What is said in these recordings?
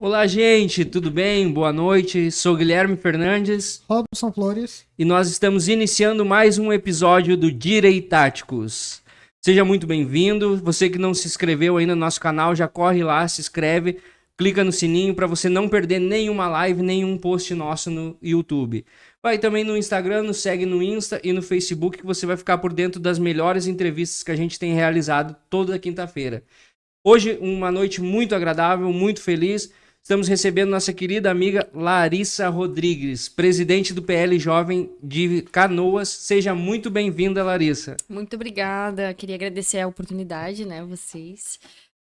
Olá, gente, tudo bem? Boa noite. Sou Guilherme Fernandes. Robson Flores. E nós estamos iniciando mais um episódio do Direitáticos. Seja muito bem-vindo. Você que não se inscreveu ainda no nosso canal, já corre lá, se inscreve, clica no sininho para você não perder nenhuma live, nenhum post nosso no YouTube. Vai também no Instagram, nos segue no Insta e no Facebook que você vai ficar por dentro das melhores entrevistas que a gente tem realizado toda quinta-feira. Hoje, uma noite muito agradável, muito feliz. Estamos recebendo nossa querida amiga Larissa Rodrigues, presidente do PL Jovem de Canoas. Seja muito bem-vinda, Larissa. Muito obrigada. Queria agradecer a oportunidade, né, vocês.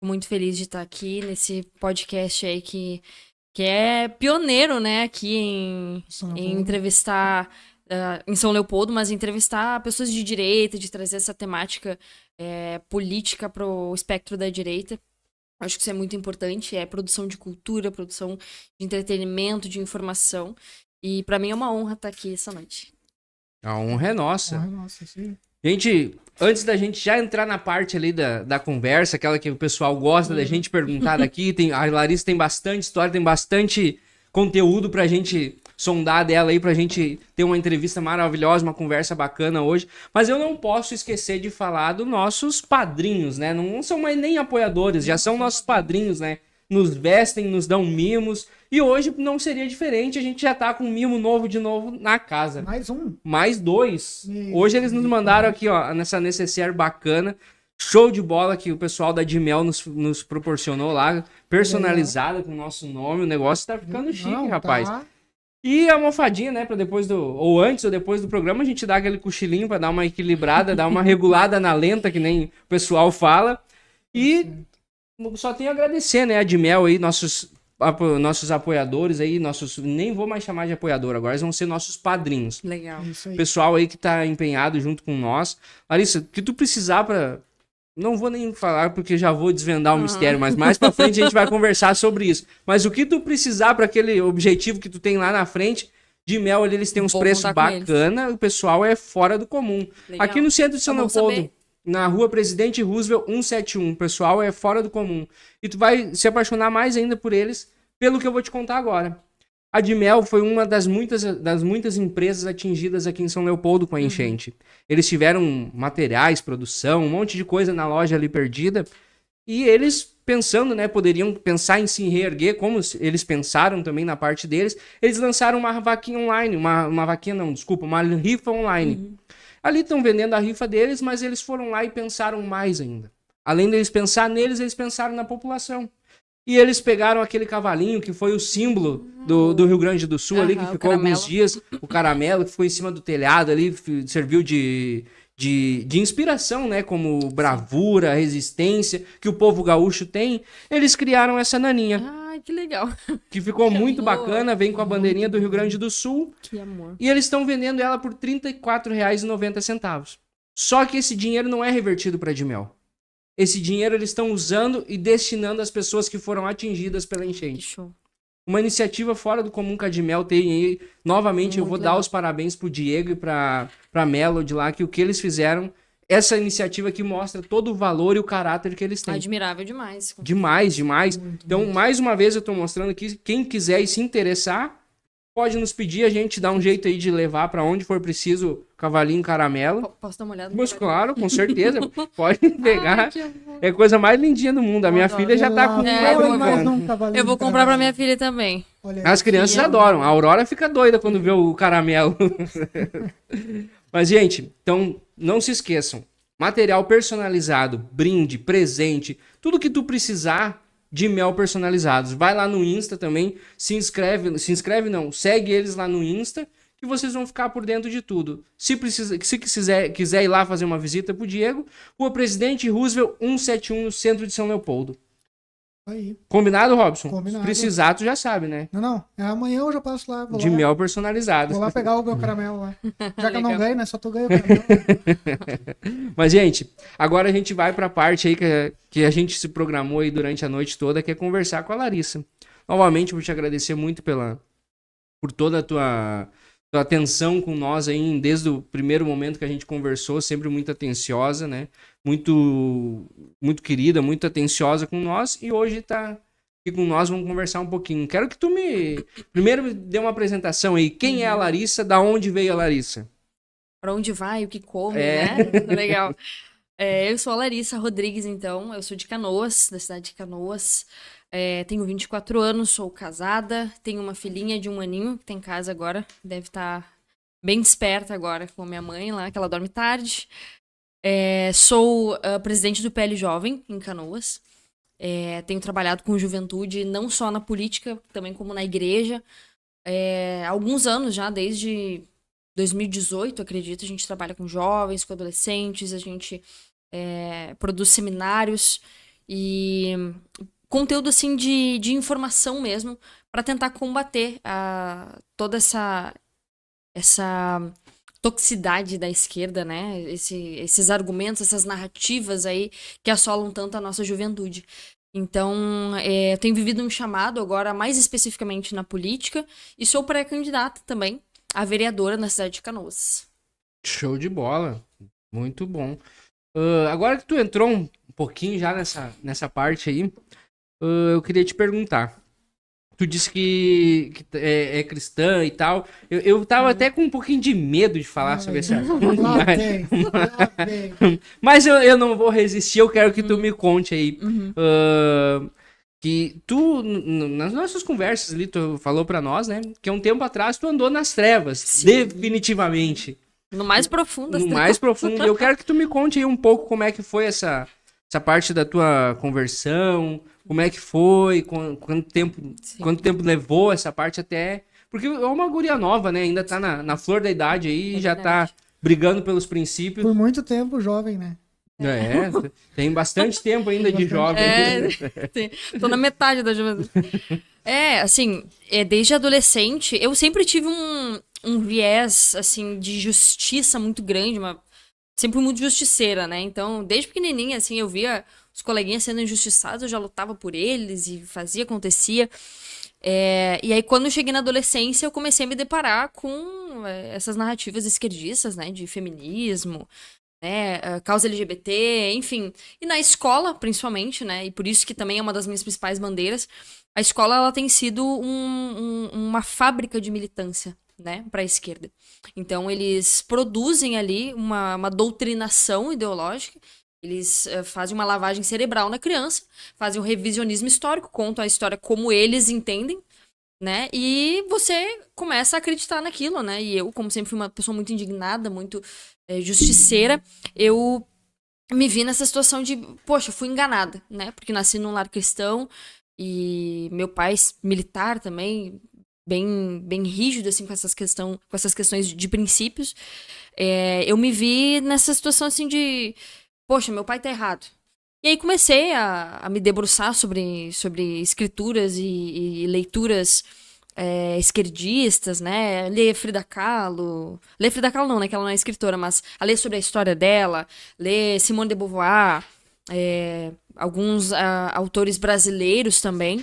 Muito feliz de estar aqui nesse podcast aí que é pioneiro, né, aqui em entrevistar em São Leopoldo, mas entrevistar pessoas de direita, de trazer essa temática política para o espectro da direita. Acho que isso é muito importante, é produção de cultura, produção de entretenimento, de informação. E para mim é uma honra estar aqui essa noite. A honra é nossa. A honra é nossa, sim. Gente, antes da gente já entrar na parte ali da conversa, aquela que o pessoal gosta da gente perguntar daqui, a Larissa tem bastante história, tem bastante conteúdo pra gente sondar dela aí, pra gente ter uma entrevista maravilhosa, uma conversa bacana hoje. Mas eu não posso esquecer de falar dos nossos padrinhos, né? Não são mais nem apoiadores, já são nossos padrinhos, né? Nos vestem, nos dão mimos. E hoje não seria diferente, a gente já tá com um mimo novo de novo na casa. Mais um. Mais dois. Hoje eles nos mandaram aqui, ó, nessa necessaire bacana. Show de bola que o pessoal da Dimel nos proporcionou lá, personalizada com o nosso nome. O negócio tá ficando chique, rapaz. Tá. E a almofadinha, né, pra depois ou antes ou depois do programa, a gente dá aquele cochilinho pra dar uma equilibrada, dar uma regulada na lenta, que nem o pessoal fala. E só tenho a agradecer, né, a Dimel aí, nossos apoiadores aí, nem vou mais chamar de apoiador, agora eles vão ser nossos padrinhos. Legal. Isso aí. Pessoal aí que tá empenhado junto com nós. Larissa, o que tu precisar pra... Não vou nem falar porque já vou desvendar o mistério, mas mais pra frente a gente vai conversar sobre isso. Mas o que tu precisar pra aquele objetivo que tu tem lá na frente, de Mel ali eles têm uns preços bacana, o pessoal é fora do comum. Legal. Aqui no centro de São Leopoldo, saber. na rua Presidente Roosevelt 171, o pessoal é fora do comum. E tu vai se apaixonar mais ainda por eles, pelo que eu vou te contar agora. A Dimel foi uma das muitas empresas atingidas aqui em São Leopoldo com a enchente. Eles tiveram materiais, produção, um monte de coisa na loja ali perdida. E eles, pensando, né, poderiam pensar em se reerguer, como eles pensaram também na parte deles, eles lançaram uma vaquinha online, uma rifa online. Ali estão vendendo a rifa deles, mas eles foram lá e pensaram mais ainda. Além deles pensar neles, eles pensaram na população. E eles pegaram aquele cavalinho que foi o símbolo do Rio Grande do Sul ali, que ficou alguns dias, o caramelo, que ficou em cima do telhado ali, serviu de inspiração, né? Como bravura, resistência, que o povo gaúcho tem. Eles criaram essa naninha. Ai, que legal. Que ficou Que muito amor. bacana, vem com a bandeirinha do Rio Grande do Sul. Que amor. E eles estão vendendo ela por R$ 34,90. Só que esse dinheiro não é revertido para a Dimel. Esse dinheiro eles estão usando e destinando às pessoas que foram atingidas pela Que enchente. show. Uma iniciativa fora do comum que a Dimel tem aí. Novamente, eu vou dar os parabéns pro Diego e pra Melody lá, que o que eles fizeram, essa iniciativa que mostra todo o valor e o caráter que eles têm. Admirável demais. Demais. Então, mais uma vez eu tô mostrando aqui, quem quiser e se interessar, pode nos pedir, a gente dá um jeito aí de levar pra onde for preciso o cavalinho caramelo. Posso dar uma olhada? Mas claro, com certeza, pode pegar. Ai, que amor. É a coisa mais lindinha do mundo. A minha filha já tá com Eu vou comprar pra minha filha também. As crianças adoram. A Aurora fica doida quando vê o caramelo. Mas, gente, então não se esqueçam. Material personalizado, brinde, presente, tudo que tu precisar de Mel personalizados. Vai lá no Insta também, segue eles lá no Insta, que vocês vão ficar por dentro de tudo. Se quiser ir lá fazer uma visita pro Diego, Rua Presidente Roosevelt 171, no centro de São Leopoldo. Aí. Combinado, Robson? Combinado. Se precisar, tu já sabe, né? Não. Amanhã eu já passo lá. De Mel personalizado. Vou lá pegar o meu caramelo lá. Já que eu não Legal. ganho, né? Só tu ganha o caramelo. Mas, gente, agora a gente vai pra parte aí que a gente se programou aí durante a noite toda, que é conversar com a Larissa. Novamente, vou te agradecer muito por toda a tua atenção com nós aí, desde o primeiro momento que a gente conversou, sempre muito atenciosa, né? Muito, muito querida, muito atenciosa com nós, e hoje tá aqui com nós, vamos conversar um pouquinho. Quero que tu primeiro me dê uma apresentação aí. Quem é a Larissa? Da onde veio a Larissa? Pra onde vai, o que come, É. né? Legal. Eu sou a Larissa Rodrigues, então. Eu sou de Canoas, da cidade de Canoas. Tenho 24 anos, sou casada. Tenho uma filhinha de 1 aninho, que tá em casa agora. Deve estar bem desperta agora com a minha mãe lá, que ela dorme tarde. Sou presidente do PL Jovem, em Canoas. Tenho trabalhado com juventude, não só na política, também como na igreja. Há alguns anos já, desde 2018, acredito, a gente trabalha com jovens, com adolescentes, a gente produz seminários e conteúdo assim de informação mesmo, para tentar combater toda essa toxicidade da esquerda, né? Esses argumentos, essas narrativas aí que assolam tanto a nossa juventude. Então, eu tenho vivido um chamado agora, mais especificamente na política, e sou pré-candidata também a vereadora na cidade de Canoas. Show de bola. Muito bom. Agora que tu entrou um pouquinho já nessa parte aí, eu queria te perguntar. Tu disse que é cristã e tal. Eu tava até com um pouquinho de medo de falar sobre esse assunto. Lá vem. Mas eu não vou resistir, eu quero que tu me conte aí. Que tu, nas nossas conversas ali, tu falou pra nós, né? Que há um tempo atrás tu andou nas trevas. Sim. Definitivamente. No mais profundo. No mais profundo. Eu quero que tu me conte aí um pouco como é que foi essa parte da tua conversão. Como é que foi? Quanto tempo levou essa parte até... Porque é uma guria nova, né? Ainda tá na flor da idade aí e já tá brigando pelos princípios. Por muito tempo jovem, né? Tem bastante tempo ainda de jovem. Tô na metade da juventude. Assim, desde adolescente, eu sempre tive um viés, assim, de justiça muito grande, sempre muito justiceira, né? Então, desde pequenininha, assim, eu via os coleguinhas sendo injustiçados, eu já lutava por eles e fazia, acontecia. E aí, quando eu cheguei na adolescência, eu comecei a me deparar com essas narrativas esquerdistas, né? De feminismo, né? Causa LGBT, enfim. E na escola, principalmente, né? E por isso que também é uma das minhas principais bandeiras. A escola, ela tem sido uma fábrica de militância, né, para a esquerda. Então, eles produzem ali uma doutrinação ideológica, eles fazem uma lavagem cerebral na criança, fazem um revisionismo histórico, contam a história como eles entendem, né, e você começa a acreditar naquilo, né, e eu, como sempre fui uma pessoa muito indignada, muito justiceira, eu me vi nessa situação de, poxa, fui enganada, né, porque nasci num lar cristão, e meu pai militar também, bem rígido, assim, com essas questões de princípios. Eu me vi nessa situação, assim, de... Poxa, meu pai tá errado. E aí comecei a me debruçar sobre escrituras e leituras esquerdistas, né? Ler Frida Kahlo... Ler Frida Kahlo não, né? Que ela não é escritora, mas a ler sobre a história dela, ler Simone de Beauvoir, alguns autores brasileiros também.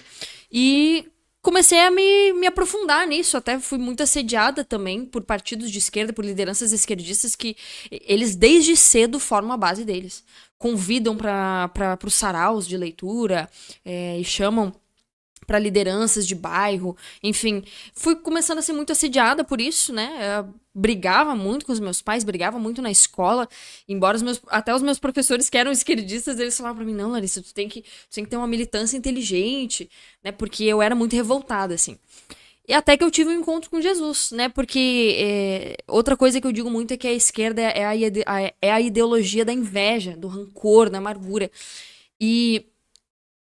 E comecei a me aprofundar nisso, até fui muito assediada também por partidos de esquerda, por lideranças esquerdistas que eles desde cedo formam a base deles. Convidam para os saraus de leitura e chamam para lideranças de bairro, enfim. Fui começando a ser muito assediada por isso, né? Eu brigava muito com os meus pais, brigava muito na escola, embora até os meus professores que eram esquerdistas, eles falavam para mim, não, Larissa, tu tem que ter uma militância inteligente, né? Porque eu era muito revoltada, assim. E até que eu tive um encontro com Jesus, né? Porque outra coisa que eu digo muito é que a esquerda é a ideologia da inveja, do rancor, da amargura. E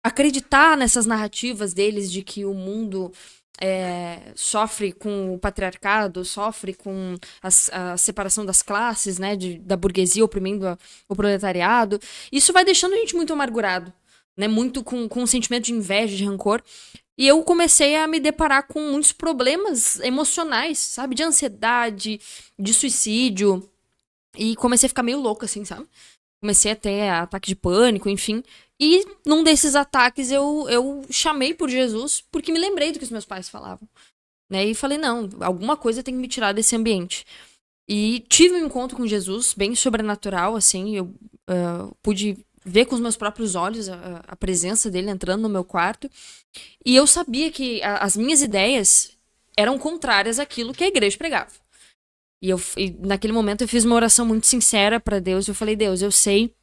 acreditar nessas narrativas deles de que o mundo sofre com o patriarcado, sofre com a separação das classes, né, da burguesia oprimindo o proletariado, isso vai deixando a gente muito amargurado, né, muito com um sentimento de inveja, de rancor. E eu comecei a me deparar com muitos problemas emocionais, sabe, de ansiedade, de suicídio, e comecei a ficar meio louca, assim, sabe? Comecei a ter ataque de pânico, enfim. E num desses ataques eu chamei por Jesus porque me lembrei do que os meus pais falavam, né? E falei, não, alguma coisa tem que me tirar desse ambiente. E tive um encontro com Jesus bem sobrenatural, assim. Eu pude ver com os meus próprios olhos a presença dele entrando no meu quarto. E eu sabia que as minhas ideias eram contrárias àquilo que a igreja pregava. E naquele momento eu fiz uma oração muito sincera para Deus. Eu falei, Deus, eu sei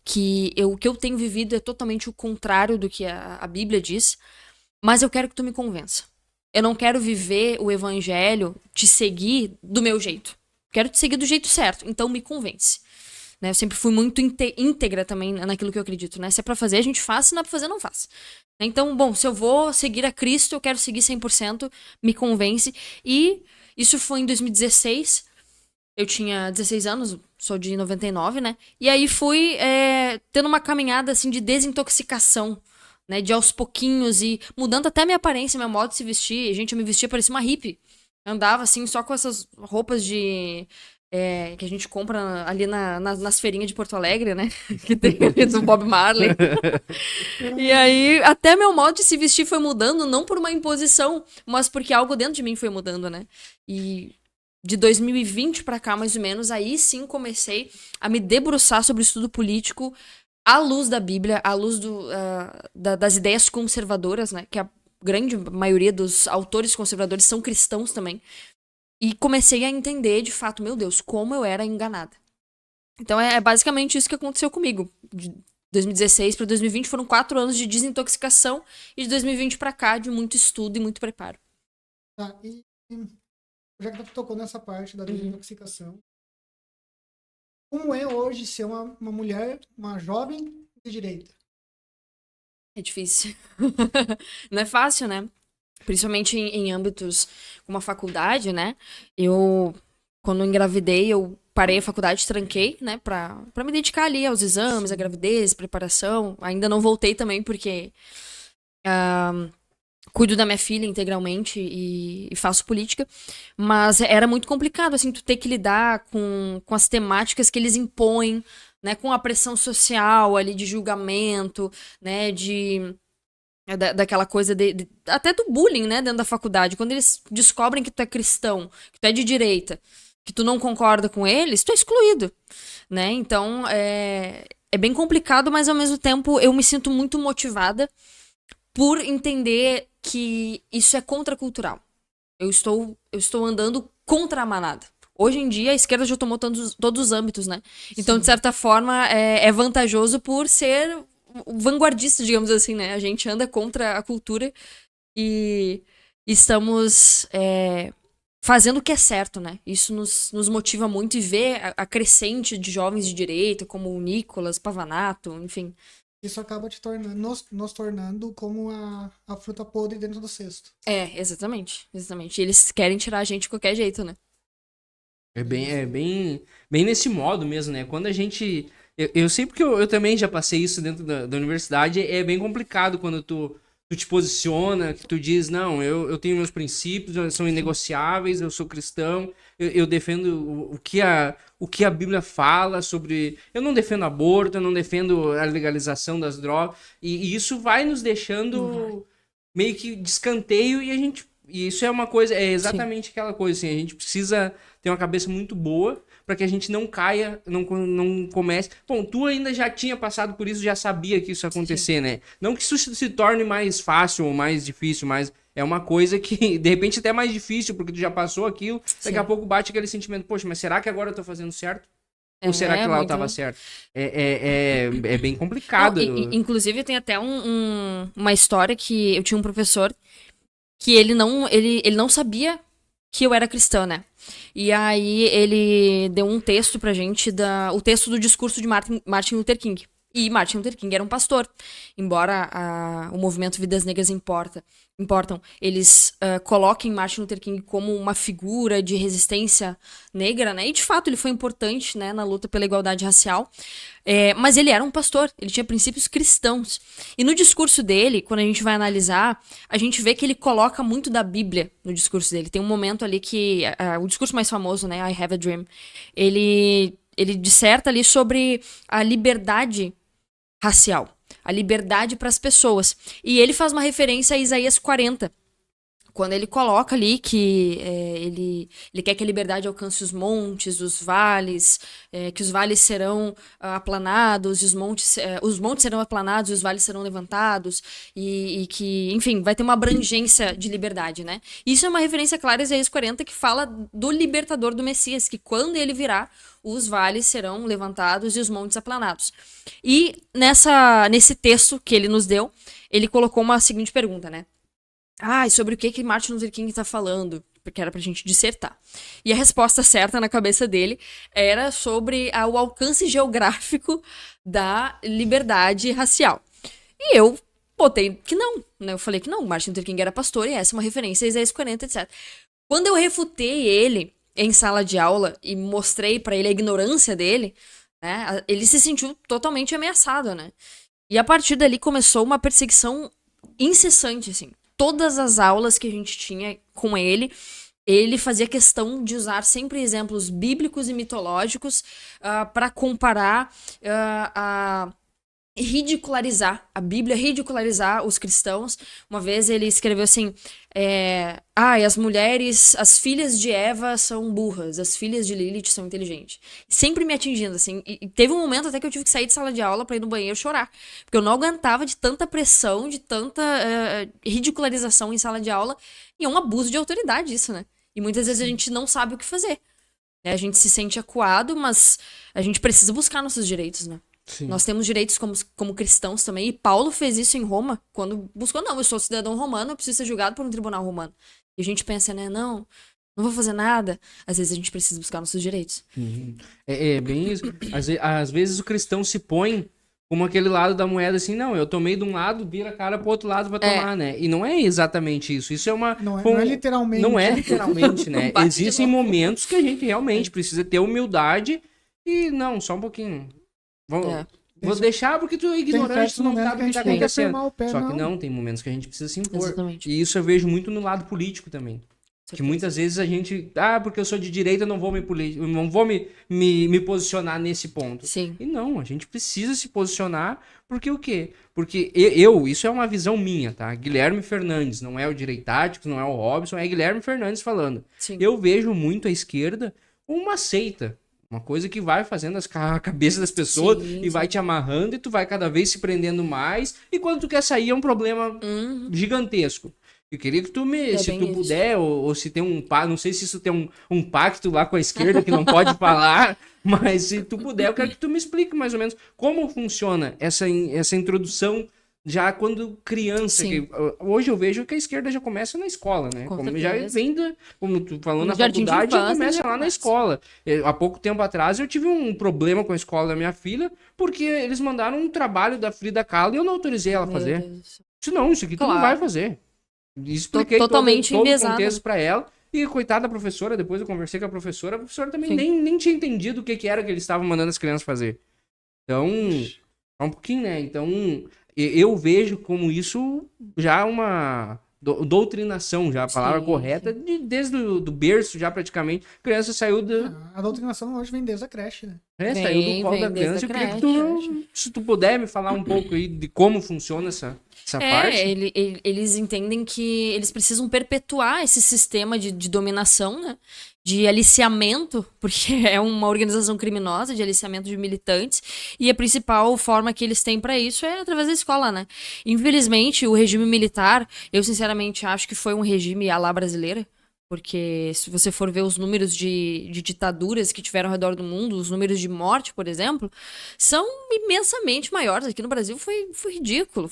que o que eu tenho vivido é totalmente o contrário do que a Bíblia diz, mas eu quero que tu me convença. Eu não quero viver o evangelho, te seguir do meu jeito. Quero te seguir do jeito certo, então me convence. Né? Eu sempre fui muito íntegra também naquilo que eu acredito. Né? Se é pra fazer, a gente faz. Se não é pra fazer, não faz. Então, bom, se eu vou seguir a Cristo, eu quero seguir 100%, me convence. E isso foi em 2016. Eu tinha 16 anos, sou de 99, né? E aí fui tendo uma caminhada, assim, de desintoxicação, né? De aos pouquinhos e mudando até minha aparência, meu modo de se vestir. Gente, eu me vestia, parecia uma hippie. Eu andava, assim, só com essas roupas que a gente compra ali nas feirinhas de Porto Alegre, né? Que tem ali do Bob Marley. E aí, até meu modo de se vestir foi mudando, não por uma imposição, mas porque algo dentro de mim foi mudando, né? E de 2020 pra cá, mais ou menos, aí sim comecei a me debruçar sobre o estudo político à luz da Bíblia, à luz das ideias conservadoras, né? Que a grande maioria dos autores conservadores são cristãos também. E comecei a entender, de fato, meu Deus, como eu era enganada. Então é basicamente isso que aconteceu comigo. De 2016 para 2020 foram 4 anos de desintoxicação e de 2020 para cá de muito estudo e muito preparo. Tá, e já que tu tocou nessa parte da desintoxicação, como é hoje ser uma mulher, uma jovem de direita? É difícil. Não é fácil, né? Principalmente em âmbitos como a faculdade, né? Quando engravidei, eu parei a faculdade, tranquei, né? Pra me dedicar ali aos exames, à gravidez, preparação. Ainda não voltei também, porque cuido da minha filha integralmente e faço política. Mas era muito complicado, assim, tu ter que lidar com as temáticas que eles impõem, né? Com a pressão social ali de julgamento, né? Daquela coisa até do bullying, né, dentro da faculdade. Quando eles descobrem que tu é cristão, que tu é de direita, que tu não concorda com eles, tu é excluído, né? Então, é bem complicado, mas ao mesmo tempo eu me sinto muito motivada por entender que isso é contracultural. Eu estou andando contra a manada. Hoje em dia, a esquerda já tomou todos os âmbitos, né? Então, de certa forma, é vantajoso por ser vanguardista, digamos assim, né? A gente anda contra a cultura e estamos fazendo o que é certo, né? Isso nos motiva muito e ver a crescente de jovens de direita, como o Nicolas Pavanato, enfim. Isso acaba nos tornando como a fruta podre dentro do cesto. Exatamente. Eles querem tirar a gente de qualquer jeito, né? É bem nesse modo mesmo, né? Quando a gente... Eu sei porque eu também já passei isso dentro da universidade. É bem complicado quando tu te posiciona, que tu diz, não, eu tenho meus princípios, são inegociáveis, eu sou cristão, eu defendo o que a Bíblia fala sobre... Eu não defendo aborto, eu não defendo a legalização das drogas. E isso vai nos deixando meio que de escanteio e isso é uma coisa, é exatamente aquela coisa, assim, a gente precisa ter uma cabeça muito boa para que a gente não caia, não comece... Bom, tu ainda já tinha passado por isso, já sabia que isso ia acontecer, né? Não que isso se torne mais fácil ou mais difícil, mas é uma coisa que, de repente, até é mais difícil, porque tu já passou aquilo, daqui a pouco bate aquele sentimento, poxa, mas será que agora eu tô fazendo certo? Ou será que lá eu tava certo? É bem complicado. Não, inclusive, tem até uma história que eu tinha um professor que ele não sabia que eu era cristã, né? E aí ele deu um texto pra gente, o texto do discurso de Martin Luther King. E Martin Luther King era um pastor. Embora o movimento Vidas Negras importam, eles coloquem Martin Luther King como uma figura de resistência negra, né? E de fato ele foi importante, né, na luta pela igualdade racial. Mas ele era um pastor, ele tinha princípios cristãos. E no discurso dele, quando a gente vai analisar, a gente vê que ele coloca muito da Bíblia no discurso dele. Tem um momento ali que... o discurso mais famoso, né? I Have a Dream. Ele disserta ali sobre a liberdade racial. A liberdade para as pessoas. E ele faz uma referência a Isaías 40. quando ele coloca ali que ele quer que a liberdade alcance os montes, os vales, que os vales serão aplanados, e os montes serão aplanados e os vales serão levantados, e que, enfim, vai ter uma abrangência de liberdade, né? Isso é uma referência clara a Isaías 40, que fala do libertador do Messias, que quando ele virá, os vales serão levantados e os montes aplanados. E nesse texto que ele nos deu, ele colocou uma seguinte pergunta, né? E sobre o que Martin Luther King tá falando? Porque era pra gente dissertar. E a resposta certa na cabeça dele era sobre o alcance geográfico da liberdade racial. E eu botei que não, né? Eu falei que não, Martin Luther King era pastor e essa é uma referência a Isaías 40, etc. Quando eu refutei ele em sala de aula e mostrei pra ele a ignorância dele, né? Ele se sentiu totalmente ameaçado, né? E a partir dali começou uma perseguição incessante, assim. Todas as aulas que a gente tinha com ele fazia questão de usar sempre exemplos bíblicos e mitológicos para comparar, ridicularizar a Bíblia, ridicularizar os cristãos. Uma vez ele escreveu assim, as mulheres, as filhas de Eva são burras, as filhas de Lilith são inteligentes. Sempre me atingindo, assim, e teve um momento até que eu tive que sair de sala de aula pra ir no banheiro chorar, porque eu não aguentava de tanta pressão, de tanta ridicularização em sala de aula, e é um abuso de autoridade isso, né? E muitas vezes a gente não sabe o que fazer, né? A gente se sente acuado, mas a gente precisa buscar nossos direitos, né? Sim. Nós temos direitos como cristãos também, e Paulo fez isso em Roma, quando buscou, não, eu sou cidadão romano, eu preciso ser julgado por um tribunal romano. E a gente pensa, né, não vou fazer nada. Às vezes a gente precisa buscar nossos direitos. Uhum. É bem isso. Às vezes o cristão se põe como aquele lado da moeda, assim, não, eu tomei de um lado, vira a cara pro outro lado pra tomar, né? E não é exatamente isso. Isso é uma... Não é literalmente. Não é literalmente, né? Existem momentos que a gente realmente precisa ter humildade e, não, só um pouquinho... Vou deixar porque tu é ignorante, tu não sabe o que tá acontecendo. Só que não, tem momentos que a gente precisa se impor. Exatamente. E isso eu vejo muito no lado político também. Que muitas vezes a gente... porque eu sou de direita, eu não vou me posicionar nesse ponto. Sim. E não, a gente precisa se posicionar porque o quê? Porque isso é uma visão minha, tá? Guilherme Fernandes, não é o Direitáticos, não é o Robson, é Guilherme Fernandes falando. Sim. Eu vejo muito a esquerda uma seita. Uma coisa que vai fazendo a cabeça das pessoas e vai te amarrando e tu vai cada vez se prendendo mais. E quando tu quer sair é um problema gigantesco. Eu queria que tu se tu puder, ou se tem não sei se isso tem um pacto lá com a esquerda que não pode falar, mas se tu puder, eu quero que tu me explique mais ou menos como funciona essa introdução já quando criança. Que, hoje eu vejo que a esquerda já começa na escola, né? Já vem como tu falou na faculdade, já começa lá na escola. Há pouco tempo atrás eu tive um problema com a escola da minha filha, porque eles mandaram um trabalho da Frida Kahlo e eu não autorizei ela a fazer. Isso aqui tu não vai fazer. Expliquei totalmente todo o contexto pra ela. E coitada da professora, depois eu conversei com a professora também nem tinha entendido o que era que eles estavam mandando as crianças fazer. Então, é um pouquinho, né? Então, eu vejo como isso já uma doutrinação, já a palavra correta, desde do berço já praticamente. A criança saiu A doutrinação hoje vem desde a creche, né? Saiu do colo da criança. Eu queria que se tu puder me falar um pouco aí de como funciona essa parte. Eles entendem que eles precisam perpetuar esse sistema de dominação, né? De aliciamento, porque é uma organização criminosa de aliciamento de militantes, e a principal forma que eles têm pra isso é através da escola, né? Infelizmente, o regime militar, eu sinceramente acho que foi um regime à la brasileira, porque se você for ver os números de ditaduras que tiveram ao redor do mundo, os números de morte, por exemplo, são imensamente maiores. Aqui no Brasil foi ridículo,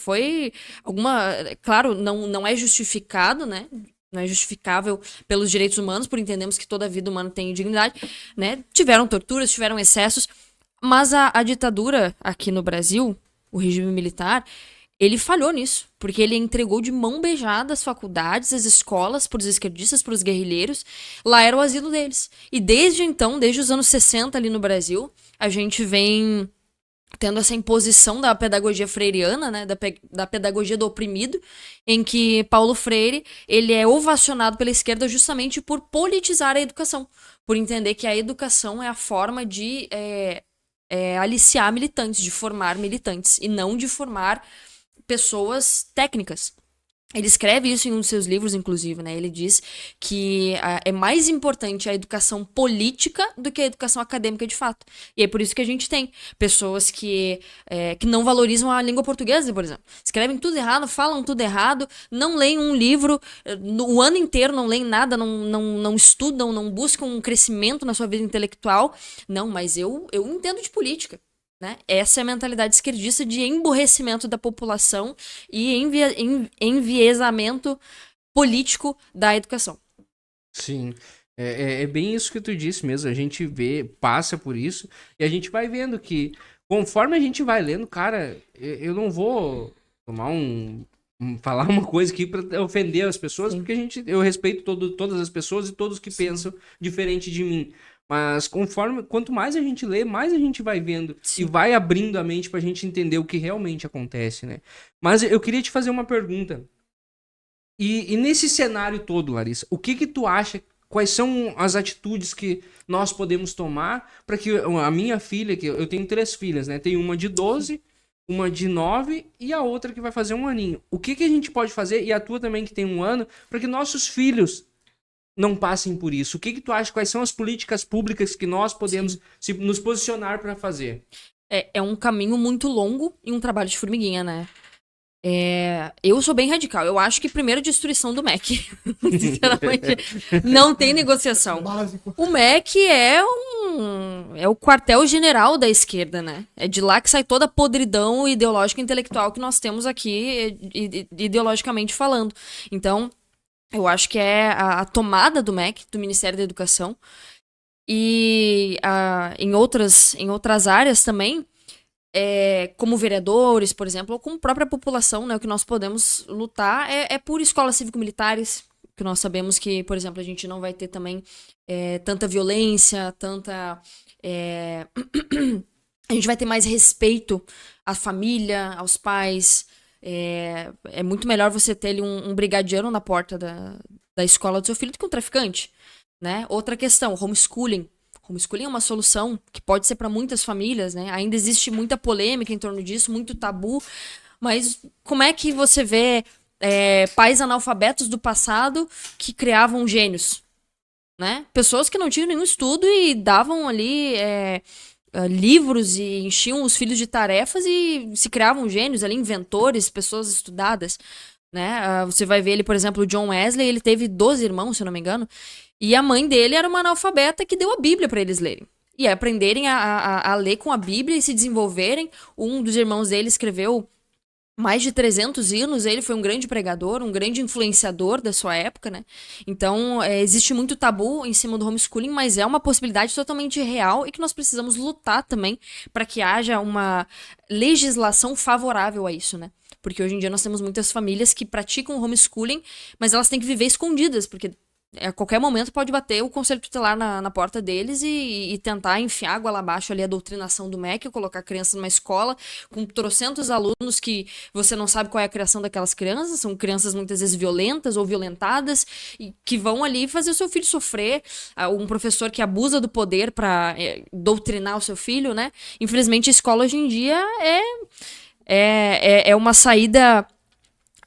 claro, não é justificado, né? Não é justificável pelos direitos humanos, por entendemos que toda vida humana tem dignidade, né? Tiveram torturas, tiveram excessos, mas a ditadura aqui no Brasil, o regime militar, ele falhou nisso, porque ele entregou de mão beijada as faculdades, as escolas, para os esquerdistas, para os guerrilheiros. Lá era o asilo deles. E desde então, desde os anos 60 ali no Brasil, a gente vem tendo essa imposição da pedagogia freiriana, né, da pedagogia do oprimido, em que Paulo Freire, ele é ovacionado pela esquerda justamente por politizar a educação, por entender que a educação é a forma de aliciar militantes, de formar militantes, e não de formar pessoas técnicas. Ele escreve isso em um dos seus livros, inclusive, né? Ele diz que é mais importante a educação política do que a educação acadêmica de fato. E é por isso que a gente tem pessoas que não valorizam a língua portuguesa, por exemplo. Escrevem tudo errado, falam tudo errado, não leem um livro, o ano inteiro não leem nada, não estudam, não buscam um crescimento na sua vida intelectual. Não, mas eu entendo de política. Né? Essa é a mentalidade esquerdista de emburrecimento da população e enviesamento político da educação. Sim, é bem isso que tu disse mesmo. A gente passa por isso e a gente vai vendo que conforme a gente vai lendo, cara, eu não vou falar uma coisa aqui pra ofender as pessoas, Sim. porque eu respeito todas as pessoas e todos que pensam diferente de mim. Mas quanto mais a gente lê, mais a gente vai vendo e vai abrindo a mente pra gente entender o que realmente acontece, né? Mas eu queria te fazer uma pergunta. E nesse cenário todo, Larissa, o que tu acha, quais são as atitudes que nós podemos tomar para que a minha filha, que eu tenho 3 filhas, né? Tenho uma de 12, uma de 9 e a outra que vai fazer 1 aninho. O que a gente pode fazer, e a tua também que tem 1 ano, para que nossos filhos não passem por isso? O que tu acha? Quais são as políticas públicas que nós podemos nos posicionar para fazer? É um caminho muito longo e um trabalho de formiguinha, né? Eu sou bem radical. Eu acho que primeiro destruição do MEC. Sinceramente, não tem negociação. Básico. O MEC é o quartel-general da esquerda, né? É de lá que sai toda a podridão ideológica e intelectual que nós temos aqui, ideologicamente falando. Então, eu acho que é a tomada do MEC, do Ministério da Educação, e em outras áreas também, como vereadores, por exemplo, ou como própria população, né, o que nós podemos lutar é por escolas cívico-militares, que nós sabemos que, por exemplo, a gente não vai ter também tanta violência, a gente vai ter mais respeito à família, aos pais. É muito melhor você ter ali um brigadiano na porta da escola do seu filho do que um traficante, né? Outra questão, homeschooling. Homeschooling é uma solução que pode ser para muitas famílias, né? Ainda existe muita polêmica em torno disso, muito tabu, mas como é que você vê pais analfabetos do passado que criavam gênios, né? Pessoas que não tinham nenhum estudo e davam ali livros e enchiam os filhos de tarefas e se criavam gênios ali, inventores, pessoas estudadas, né? Você vai ver ele, por exemplo, o John Wesley, ele teve 12 irmãos, se eu não me engano, e a mãe dele era uma analfabeta que deu a Bíblia para eles lerem. E aprenderem a ler com a Bíblia e se desenvolverem. Um dos irmãos dele escreveu mais de 300 hinos, ele foi um grande pregador, um grande influenciador da sua época, né? Então, existe muito tabu em cima do homeschooling, mas é uma possibilidade totalmente real e que nós precisamos lutar também para que haja uma legislação favorável a isso, né? Porque hoje em dia nós temos muitas famílias que praticam homeschooling, mas elas têm que viver escondidas, porque a qualquer momento pode bater o conselho tutelar na porta deles e tentar enfiar água lá abaixo ali a doutrinação do MEC, colocar a criança numa escola com trocentos alunos que você não sabe qual é a criação daquelas crianças, são crianças muitas vezes violentas ou violentadas e que vão ali fazer o seu filho sofrer, um professor que abusa do poder para doutrinar o seu filho, né? Infelizmente a escola hoje em dia é uma saída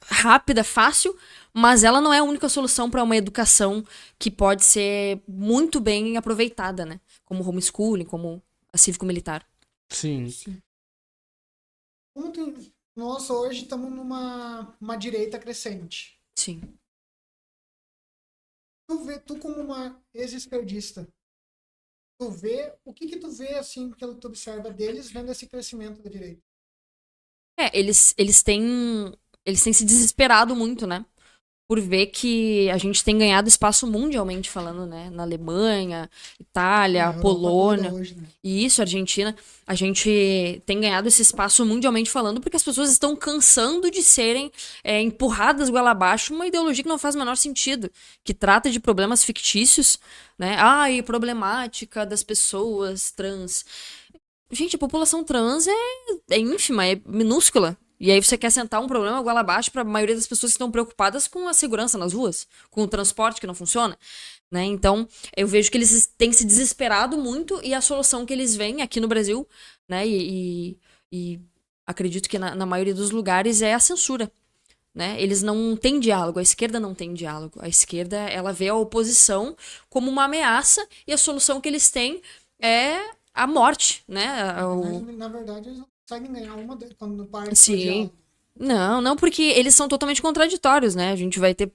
rápida, fácil, mas ela não é a única solução para uma educação que pode ser muito bem aproveitada, né? Como homeschooling, como a cívico-militar. Sim. Nós hoje estamos numa direita crescente. Sim. Tu como uma ex-esquerdista, o que tu vê, assim, que tu observa deles vendo esse crescimento da direita? Eles têm se desesperado muito, né? Por ver que a gente tem ganhado espaço mundialmente falando, né? Na Alemanha, Itália, Polônia, hoje, né? e isso, Argentina. A gente tem ganhado esse espaço mundialmente falando porque as pessoas estão cansando de serem empurradas goela abaixo uma ideologia que não faz o menor sentido, que trata de problemas fictícios, né? E problemática das pessoas trans. Gente, a população trans é ínfima, é minúscula. E aí você quer sentar um problema goela abaixo para a maioria das pessoas que estão preocupadas com a segurança nas ruas, com o transporte que não funciona, né? Então, eu vejo que eles têm se desesperado muito e a solução que eles veem aqui no Brasil, né? E acredito que na maioria dos lugares é a censura. né? Eles não têm diálogo, a esquerda não tem diálogo. A esquerda, ela vê a oposição como uma ameaça e a solução que eles têm é a morte, né? Mas, na verdade, eles não conseguem ganhar uma quando parte Sim. Não, porque eles são totalmente contraditórios, né? A gente vai ter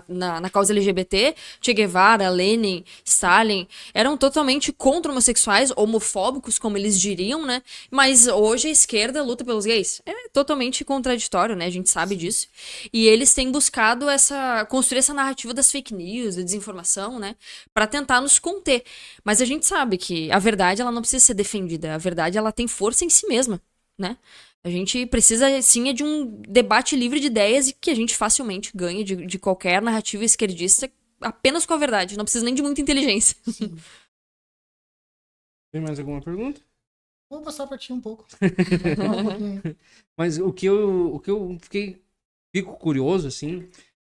na causa LGBT, Che Guevara, Lenin, Stalin, eram totalmente contra homossexuais, homofóbicos, como eles diriam, né? Mas hoje a esquerda luta pelos gays. É totalmente contraditório, né? A gente sabe disso. E eles têm buscado construir essa narrativa das fake news, da desinformação, né? Pra tentar nos conter. Mas a gente sabe que a verdade, ela não precisa ser defendida. A verdade, ela tem força em si mesma, né? A gente precisa, sim, de um debate livre de ideias e que a gente facilmente ganhe de qualquer narrativa esquerdista apenas com a verdade. Não precisa nem de muita inteligência. Sim. Tem mais alguma pergunta? Vou passar pra ti um pouco. Mas o que eu fico curioso, assim,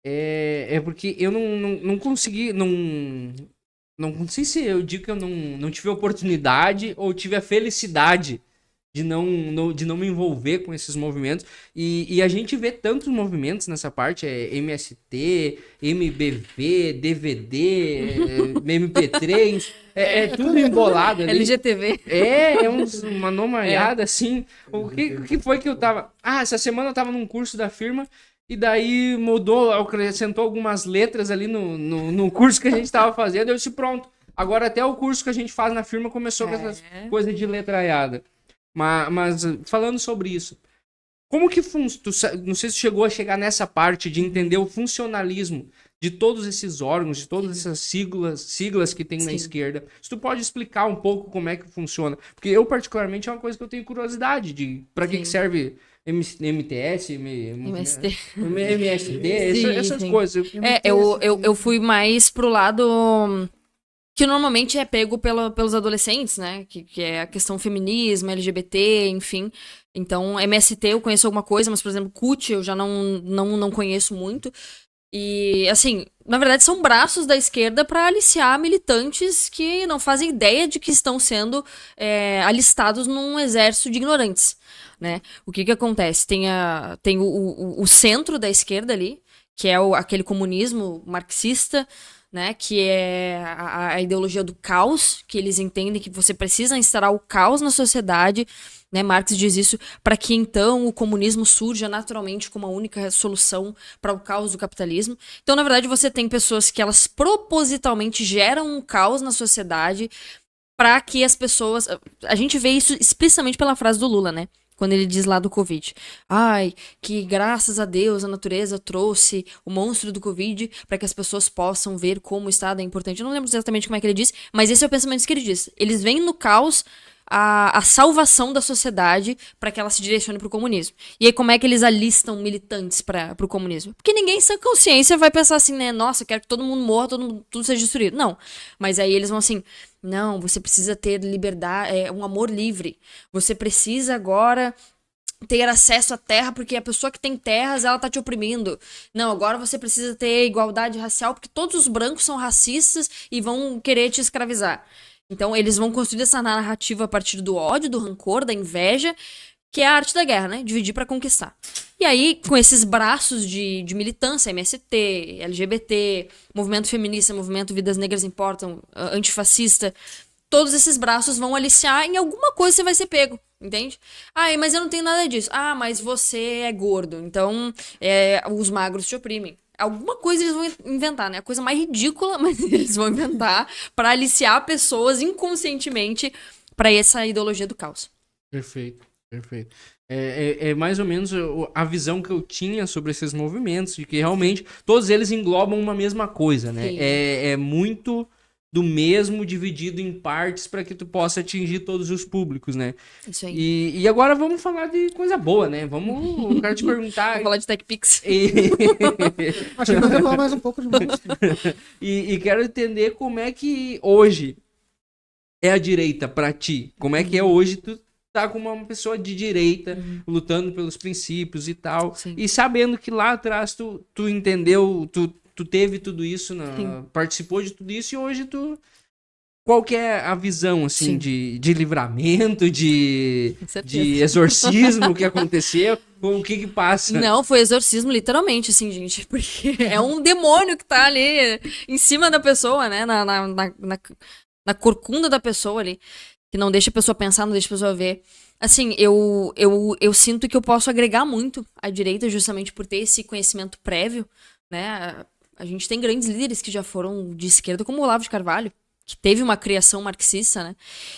é porque eu não consegui, não sei se eu digo que eu não tive a oportunidade ou tive a felicidade de não me envolver com esses movimentos. E a gente vê tantos movimentos nessa parte, MST, MBV, DVD, MP3, é tudo embolado ali. LGTV. Uma nomalhada, assim. O que foi que eu tava... essa semana eu tava num curso da firma e daí acrescentou algumas letras ali no curso que a gente tava fazendo. Eu disse, pronto, agora até o curso que a gente faz na firma começou com essas coisas de letraiada. Mas falando sobre isso, como que não sei se chegou a chegar nessa parte de entender o funcionalismo de todos esses órgãos, de todas essas siglas que tem na esquerda. Se tu pode explicar um pouco como é que funciona, porque eu particularmente é uma coisa que eu tenho curiosidade de para que serve MTS, MST. Essas coisas. Eu fui mais pro lado que normalmente é pego pelos adolescentes, né? Que é a questão feminismo, LGBT, enfim. Então, MST eu conheço alguma coisa, mas, por exemplo, CUT eu já não conheço muito. E, assim, na verdade são braços da esquerda para aliciar militantes que não fazem ideia de que estão sendo alistados num exército de ignorantes, né? O que acontece? Tem o centro da esquerda ali, que é aquele comunismo marxista, né, que é a ideologia do caos, que eles entendem que você precisa instaurar o caos na sociedade, né, Marx diz isso, para que então o comunismo surja naturalmente como a única solução para o caos do capitalismo. Então, na verdade, você tem pessoas que elas propositalmente geram um caos na sociedade para que as pessoas... A gente vê isso explicitamente pela frase do Lula, né? Quando ele diz lá do Covid. Ai, que graças a Deus a natureza trouxe o monstro do Covid para que as pessoas possam ver como o Estado é importante. Eu não lembro exatamente como é que ele disse, mas esse é o pensamento que ele diz. Eles veem no caos a salvação da sociedade para que ela se direcione para o comunismo. E aí como é que eles alistam militantes para o comunismo? Porque ninguém sem consciência vai pensar assim, né? Nossa, quero que todo mundo morra, tudo seja destruído. Não. Mas aí eles vão assim... Não, você precisa ter liberdade, um amor livre. Você precisa agora ter acesso à terra, porque a pessoa que tem terras, ela tá te oprimindo. Não, agora você precisa ter igualdade racial, porque todos os brancos são racistas e vão querer te escravizar. Então, eles vão construir essa narrativa a partir do ódio, do rancor, da inveja, que é a arte da guerra, né? Dividir pra conquistar. E aí, com esses braços de militância, MST, LGBT, movimento feminista, movimento Vidas Negras Importam, antifascista, todos esses braços vão aliciar, em alguma coisa você vai ser pego, entende? Mas eu não tenho nada disso. Mas você é gordo, então os magros te oprimem. Alguma coisa eles vão inventar, né? A coisa mais ridícula, mas eles vão inventar pra aliciar pessoas inconscientemente pra essa ideologia do caos. Perfeito. É mais ou menos a visão que eu tinha sobre esses movimentos, de que realmente todos eles englobam uma mesma coisa, né? É muito do mesmo dividido em partes para que tu possa atingir todos os públicos, né? Isso aí. E agora vamos falar de coisa boa, né? Eu quero te perguntar... Vamos falar de TechPix. Acho que nós vamos falar mais um pouco de monstro. E quero entender como é que hoje é a direita para ti. Como é que é hoje tu tá com uma pessoa de direita, lutando pelos princípios e tal. Sim. E sabendo que lá atrás tu entendeu, tu teve tudo isso, participou de tudo isso e hoje tu qual que é a visão, assim, Sim. de livramento, de Com certeza. exorcismo que aconteceu? O que passa? Não, foi exorcismo, literalmente, assim, gente. Porque é um demônio que tá ali em cima da pessoa, né? Na corcunda da pessoa ali. Que não deixa a pessoa pensar, não deixa a pessoa ver. Assim, eu sinto que eu posso agregar muito à direita justamente por ter esse conhecimento prévio, né? A gente tem grandes líderes que já foram de esquerda, como o Olavo de Carvalho, que teve uma criação marxista, né?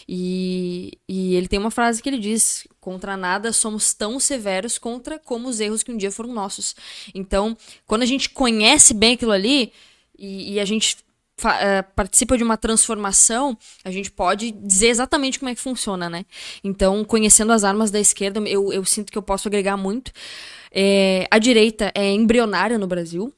E ele tem uma frase que ele diz: contra nada somos tão severos contra como os erros que um dia foram nossos. Então, quando a gente conhece bem aquilo ali e a gente participa de uma transformação, a gente pode dizer exatamente como é que funciona, né? Então, conhecendo as armas da esquerda, eu sinto que eu posso agregar muito. A direita é embrionária no Brasil,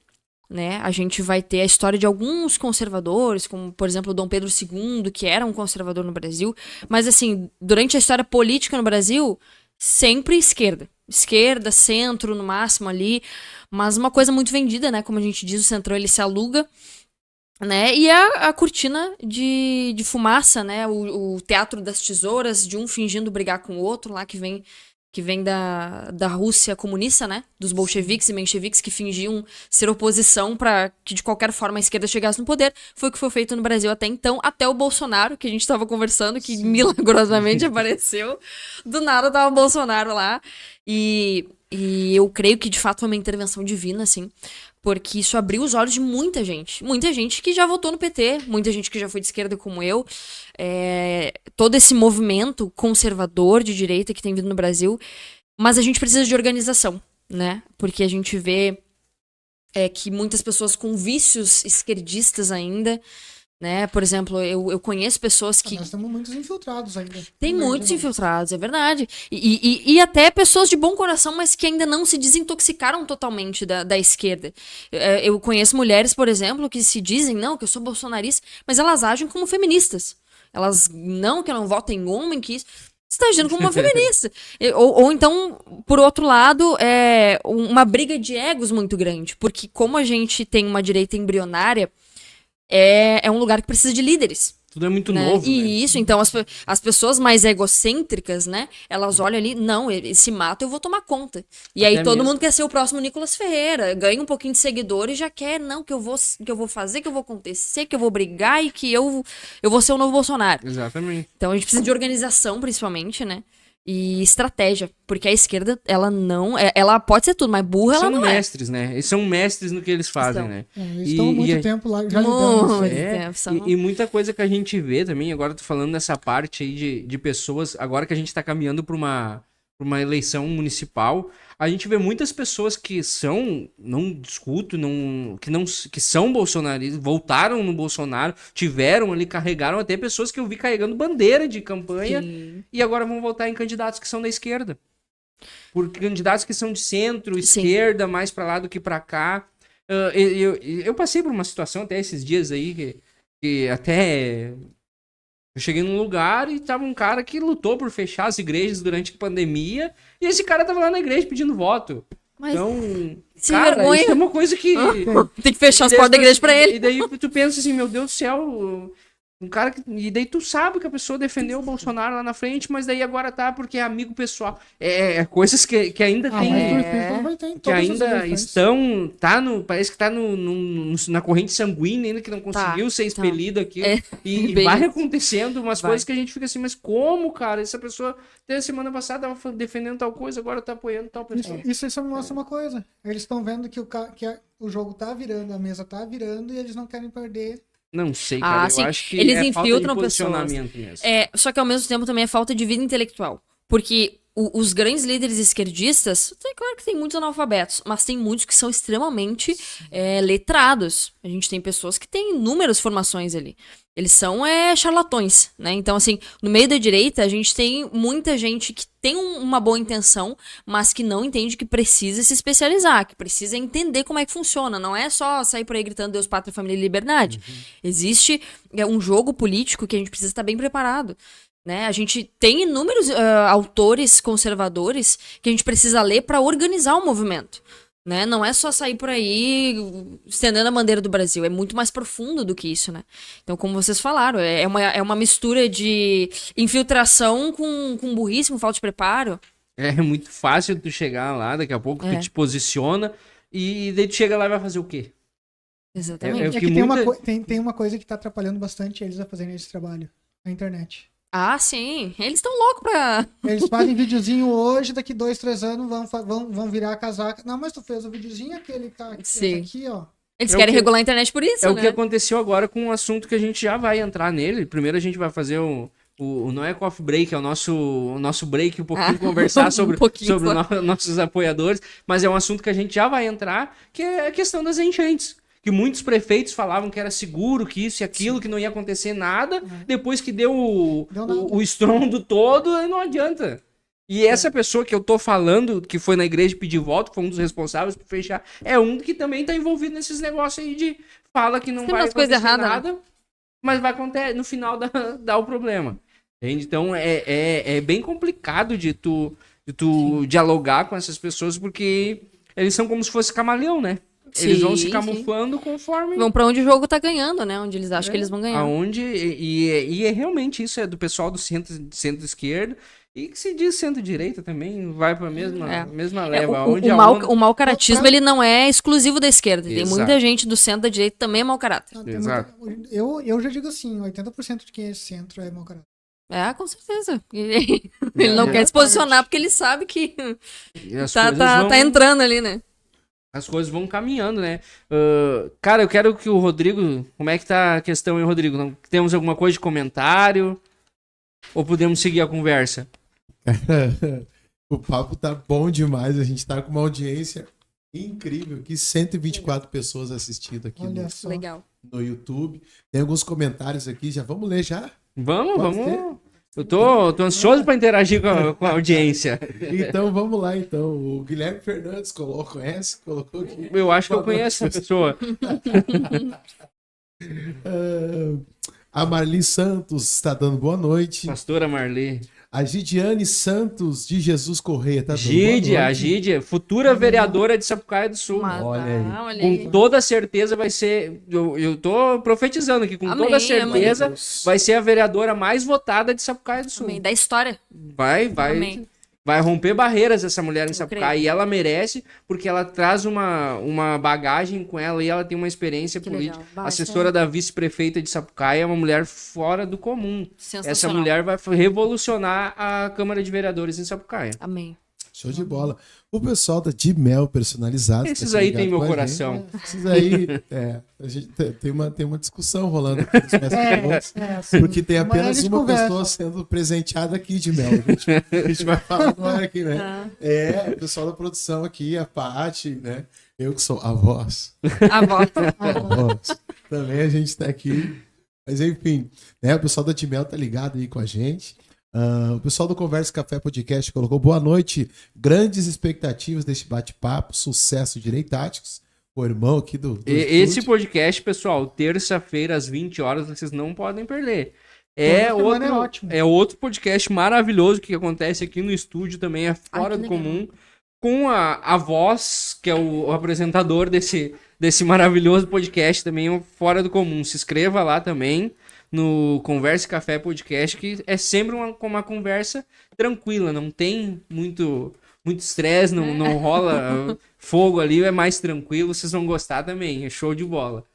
né? A gente vai ter a história de alguns conservadores, como, por exemplo, o Dom Pedro II, que era um conservador no Brasil. Mas, assim, durante a história política no Brasil, sempre esquerda. Esquerda, centro, no máximo ali. Mas uma coisa muito vendida, né? Como a gente diz, o centrão, ele se aluga, né? E a cortina de fumaça, né? O teatro das tesouras, de um fingindo brigar com o outro lá, que vem da Rússia comunista, né? Dos bolcheviques e mencheviques que fingiam ser oposição para que de qualquer forma a esquerda chegasse no poder. Foi o que foi feito no Brasil até então, até o Bolsonaro, que a gente estava conversando, que milagrosamente apareceu. Do nada tava o Bolsonaro lá. E eu creio que de fato foi uma intervenção divina, assim. Porque isso abriu os olhos de muita gente. Muita gente que já votou no PT, muita gente que já foi de esquerda como eu. Todo esse movimento conservador de direita que tem vindo no Brasil. Mas a gente precisa de organização, né? Porque a gente vê que muitas pessoas com vícios esquerdistas ainda, né? Por exemplo, eu conheço pessoas que... Nós temos muitos infiltrados ainda. Tem muitos infiltrados, é verdade. E até pessoas de bom coração, mas que ainda não se desintoxicaram totalmente da esquerda. Eu conheço mulheres, por exemplo, que se dizem, não, que eu sou bolsonarista, mas elas agem como feministas. Elas, não, que eu não voto em homem, que isso... Você tá agindo como uma feminista. Ou então, por outro lado, uma briga de egos muito grande. Porque como a gente tem uma direita embrionária, é um lugar que precisa de líderes. Tudo é muito né? novo, E né? isso, então, as pessoas mais egocêntricas, né? Elas olham ali, não, esse mato eu vou tomar conta. E aí Até todo mesmo. mundo quer ser o próximo Nicolas Ferreira. Ganha um pouquinho de seguidores e já quer, não, que eu vou fazer, que eu vou acontecer, que eu vou brigar e que eu vou ser o novo Bolsonaro. Exatamente. Então a gente precisa de organização, principalmente, né? E estratégia. Porque a esquerda, ela não... Ela pode ser tudo, mas burra ela São não mestres, né? Eles são mestres no que eles fazem, Estão. né? Eles estão há muito tempo lá, já lidando. Muito É, tempo, são- e muita coisa que a gente vê também, agora eu tô falando nessa parte aí de pessoas, agora que a gente tá caminhando pra uma eleição municipal, a gente vê muitas pessoas que são, não discuto, que são bolsonaristas, voltaram no Bolsonaro, tiveram ali, carregaram até pessoas que eu vi carregando bandeira de campanha Sim. e agora vão votar em candidatos que são da esquerda. Por candidatos que são de centro, Sim. esquerda, mais pra lá do que pra cá. Eu passei por uma situação até esses dias aí que até eu cheguei num lugar e tava um cara que lutou por fechar as igrejas durante a pandemia e esse cara tava lá na igreja pedindo voto. Mas Então, sem cara, vergonha. isso é uma coisa que... tem que fechar as portas da igreja pra ele. E daí tu pensa assim, meu Deus do céu, um cara que... E daí tu sabe que a pessoa defendeu o Bolsonaro lá na frente, mas daí agora tá porque é amigo pessoal. Coisas que ainda tem... Mas por tempo vai ter em Que todas as ainda eleições. estão... Parece que tá na corrente sanguínea ainda, que não conseguiu ser expelido aqui. E Bem vai isso. acontecendo umas Vai. coisas que a gente fica assim, mas como, cara? Essa pessoa, até a semana passada, tava defendendo tal coisa, agora tá apoiando tal pessoa. Isso só me mostra uma coisa. Eles estão vendo que o jogo tá virando, a mesa tá virando e eles não querem perder. Não sei, cara. Eu sim. acho que Eles é falta de infiltram pessoas. posicionamento mesmo. Só que ao mesmo tempo também é falta de vida intelectual. Porque os grandes líderes esquerdistas, é claro que tem muitos analfabetos, mas tem muitos que são extremamente letrados. A gente tem pessoas que têm inúmeras formações ali. Eles são charlatões, né? Então, assim, no meio da direita, a gente tem muita gente que tem uma boa intenção, mas que não entende que precisa se especializar, que precisa entender como é que funciona. Não é só sair por aí gritando Deus, Pátria, Família e Liberdade. Existe um jogo político que a gente precisa estar bem preparado. Né? A gente tem inúmeros autores conservadores que a gente precisa ler para organizar o movimento. né? Não é só sair por aí estendendo a bandeira do Brasil, é muito mais profundo do que isso, né? Então, como vocês falaram, é uma mistura de infiltração com burrice, com falta de preparo. É muito fácil tu chegar lá, daqui a pouco tu É. te posiciona e daí tu chega lá e vai fazer o quê? Exatamente. É É que que tem uma coisa que tá atrapalhando bastante eles a fazerem esse trabalho. A internet. Ah, sim. Eles estão loucos pra... Eles fazem videozinho hoje, daqui 2, 3 anos vão virar a casaca. Não, mas tu fez o videozinho aquele tá aqui, Sim. aqui, ó. Eles É o querem que- regular a internet por isso, É né? o que aconteceu agora com um assunto que a gente já vai entrar nele. Primeiro a gente vai fazer o não é coffee break, é o nosso break, um pouquinho conversar sobre, um pouquinho sobre só. nossos apoiadores, mas é um assunto que a gente já vai entrar, que é a questão das enchentes. Que muitos prefeitos falavam que era seguro, que isso e aquilo, que não ia acontecer nada. Depois que deu o estrondo todo, aí não adianta. E essa pessoa que eu tô falando, que foi na igreja pedir voto, foi um dos responsáveis por fechar, é um que também tá envolvido nesses negócios aí de fala que não Tem vai umas coisas acontecer erradas, nada, mas vai acontecer, no final dá o problema. Entende? Então é bem complicado de tu dialogar com essas pessoas, porque eles são como se fosse camaleão, né? Eles vão se Sim, camuflando conforme Vão pra onde o jogo tá ganhando, né? Onde eles acham que eles vão ganhar. aonde e é realmente isso, é do pessoal do centro-esquerda e que se diz centro-direita também, vai pra mesma leva. Onde O mau caratismo, ele não é exclusivo da esquerda. Tem Exato. muita gente do centro da direita também é mau caráter. Não, tem Exato. eu já digo assim, 80% de quem é centro é mau caráter. É, com certeza. Ele não quer se posicionar porque ele sabe que e as coisas vão- tá entrando ali, né? as coisas vão caminhando, né? Cara, eu quero que o Rodrigo... Como é que tá a questão aí, Rodrigo? Temos alguma coisa de comentário? Ou podemos seguir a conversa? O papo tá bom demais. A gente tá com uma audiência incrível aqui. 124 pessoas assistindo aqui Olha só. Legal. no YouTube. Tem alguns comentários aqui. Já vamos ler já? Vamos. Eu tô ansioso pra interagir com a audiência. Então vamos lá então. O Guilherme Fernandes colocou aqui. Eu acho que eu conheço essa pessoa. A Marli Santos está dando boa noite. Pastora Marli. A Gidiane Santos de Jesus Correia tá dando Gídia, boa a noite. Gídia, futura vereadora de Sapucaia do Sul. Olha aí. Olha Com aí. toda certeza vai ser. Eu tô profetizando aqui, com Amém, toda certeza amém. vai ser a vereadora mais votada de Sapucaia do Sul. Também, da história. Vai Amém. romper barreiras essa mulher em Eu Sapucaia. creio. E ela merece, porque ela traz uma bagagem com ela e ela tem uma experiência Que política. legal. Bah, Assessora da vice-prefeita de Sapucaia, é uma mulher fora do comum. Essa sensacional. mulher vai revolucionar a Câmara de Vereadores em Sapucaia. Amém. Show de bola. O pessoal da de Mel personalizado. Esses tá aí ligado tem meu com a coração. gente. Esses aí, a gente tem uma discussão rolando aqui nos bastidores, assim, porque tem amanhã apenas a gente uma conversa. pessoa sendo presenteada aqui de Mel. A gente vai falar no ar aqui, né? Ah. O pessoal da produção aqui, a Paty, né? Eu que sou a voz. A volta. A voz. Também a gente tá aqui. Mas enfim, né? O pessoal da de Mel tá ligado aí com a gente. O pessoal do Conversa Café Podcast colocou boa noite, grandes expectativas deste bate-papo, sucesso Direitáticos, o irmão aqui do Esse estúdio. podcast, pessoal, terça-feira às 20 horas, vocês não podem perder. Toda semana é ótimo. É outro podcast maravilhoso que acontece aqui no estúdio também, é fora que do legal. comum. Com a voz, que é o apresentador desse maravilhoso podcast também, é fora do comum. Se inscreva lá também no Conversa Café Podcast, que é sempre uma conversa tranquila, não tem muito estresse, não rola fogo ali, é mais tranquilo, vocês vão gostar também, é show de bola.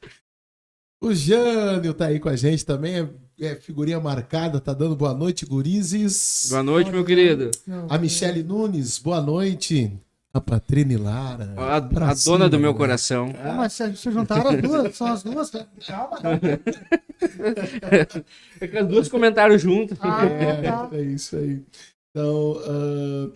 O Jânio tá aí com a gente também, é figurinha marcada, tá dando boa noite, gurizes. Boa noite, meu querido. Não, A Michele Nunes, boa noite. A Patrine Lara. A pra dona do cima, meu né? coração. Ah, mas se juntaram as duas, são as duas. Calma, não. É que as duas comentaram junto. Ah, tá. É isso aí. Então,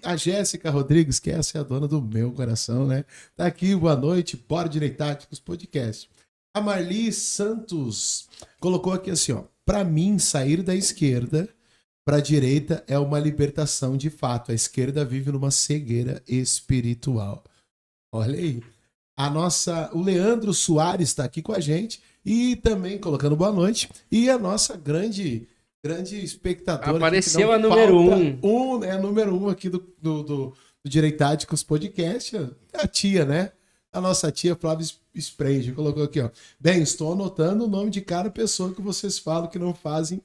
a Jéssica Rodrigues, que essa é a dona do meu coração, né? Tá aqui, boa noite, bora Direitáticos Podcast. A Marli Santos colocou aqui assim, ó. Pra mim, sair da esquerda pra direita é uma libertação de fato. A esquerda vive numa cegueira espiritual. Olha aí. O Leandro Soares está aqui com a gente e também colocando boa noite. E a nossa grande espectadora. Apareceu aqui, que a não número falta né? A número 1 aqui do Direitáticos Podcast. A tia, né? A nossa tia Flávia Spranger colocou aqui, ó. Bem, estou anotando o nome de cada pessoa que vocês falam que não fazem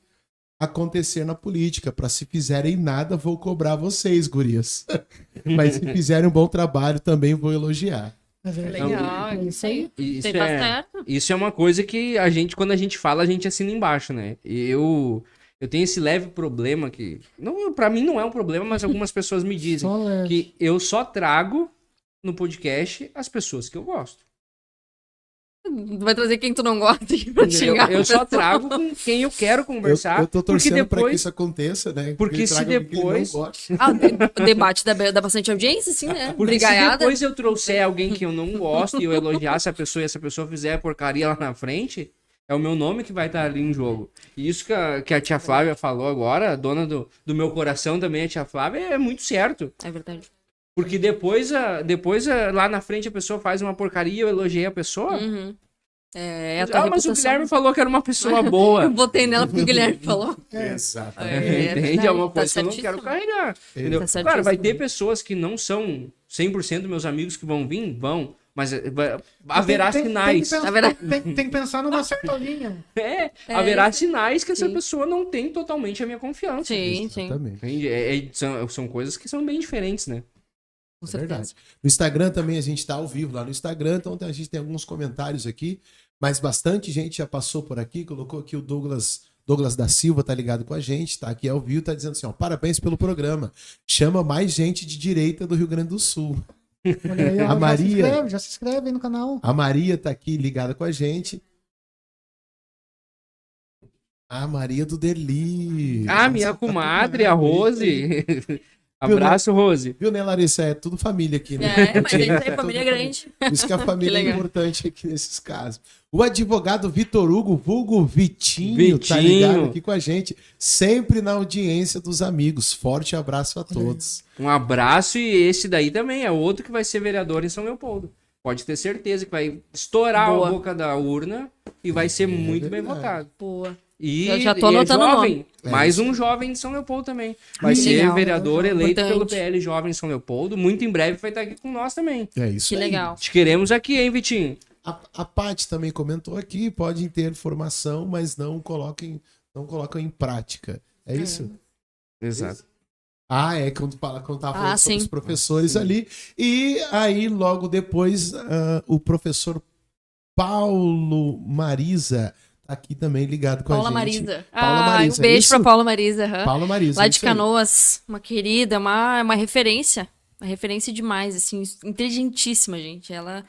acontecer na política. Para se fizerem nada, vou cobrar vocês, gurias. Mas se fizerem um bom trabalho, também vou elogiar. Mas é Legal, é isso aí. Isso Você tá certo. isso é uma coisa que a gente, quando a gente fala, a gente assina embaixo, né? Eu tenho esse leve problema que, não, pra mim não é um problema, mas algumas pessoas me dizem Só leve. que eu só trago no podcast as pessoas que eu gosto. Vai trazer quem tu não gosta pra Entendeu? xingar. Eu só trago com quem eu quero conversar. Eu tô torcendo porque para que depois, isso aconteça, né? porque Ele se traga alguém que ele não depois- gosta. Ah, o debate dá bastante audiência, sim, né? porque se Brigaiada. depois eu trouxer alguém que eu não gosto e eu elogiar essa pessoa e essa pessoa fizer porcaria lá na frente, é o meu nome que vai estar ali em jogo. E isso que a tia Flávia falou agora, a dona do meu coração também, a tia Flávia, é muito certo. É verdade. Porque depois lá na frente a pessoa faz uma porcaria e eu elogiei a pessoa. Uhum. É a tua Mas o reputação. Guilherme falou que era uma pessoa Eu boa. botei nela porque o Guilherme falou. Exatamente. É Entende? verdade, É uma tá coisa que eu não certíssimo. quero carregar. Entendeu? Tá certíssimo. Claro, vai ter pessoas que não são 100% meus amigos que vão vir, vão. Mas haverá sinais. Tem que, Haverá- tem que pensar numa certa linha. Haverá sinais que essa Sim. pessoa não tem totalmente a minha confiança. Sim, sim. Exatamente. Entende? São coisas que são bem diferentes, né? Com É certeza. verdade. No Instagram também a gente está ao vivo lá no Instagram, então a gente tem alguns comentários aqui, mas bastante gente já passou por aqui, colocou aqui o Douglas da Silva, tá ligado com a gente, tá aqui ao vivo, tá dizendo assim, ó, parabéns pelo programa, chama mais gente de direita do Rio Grande do Sul. Olha aí, ó, A Maria- já se inscreve aí no canal. A Maria tá aqui ligada com a gente. A Maria do Deli. Ah, minha comadre, a Rose. Abraço, Rose. Viu, né, Larissa? É tudo família aqui, né? É, mas isso aí, família grande. Por isso que a família é legal. importante aqui nesses casos. O advogado Vitor Hugo, vulgo Vitinho, tá Vitinho. ligado aqui com a gente, sempre na audiência dos amigos. Forte abraço a todos. Um abraço e esse daí também é outro que vai ser vereador em São Leopoldo. Pode ter certeza que vai estourar Boa. a boca da urna e vai ser muito bem verdade. votado. Boa. E Eu já tô e anotando o jovem, nome. mais É um jovem de São Leopoldo também. Vai ser legal. vereador eleito Importante. pelo PL Jovem São Leopoldo. Muito em breve vai estar aqui com nós também. É isso Que aí. legal. Te queremos aqui, hein, Vitinho? A Paty também comentou aqui, podem ter formação, mas não colocam em prática. É isso? Exato. Ah, é quando tava falando sobre sim. os professores ali. E aí, logo depois, o professor Paulo Marisa tá aqui também ligado com Paula a gente. Marisa. Paula Marisa, um beijo isso? pra Paula Marisa. aham. Paula Marisa. Lá de isso aí. Canoas, uma querida, uma referência. Uma referência demais, assim, inteligentíssima, gente. Ela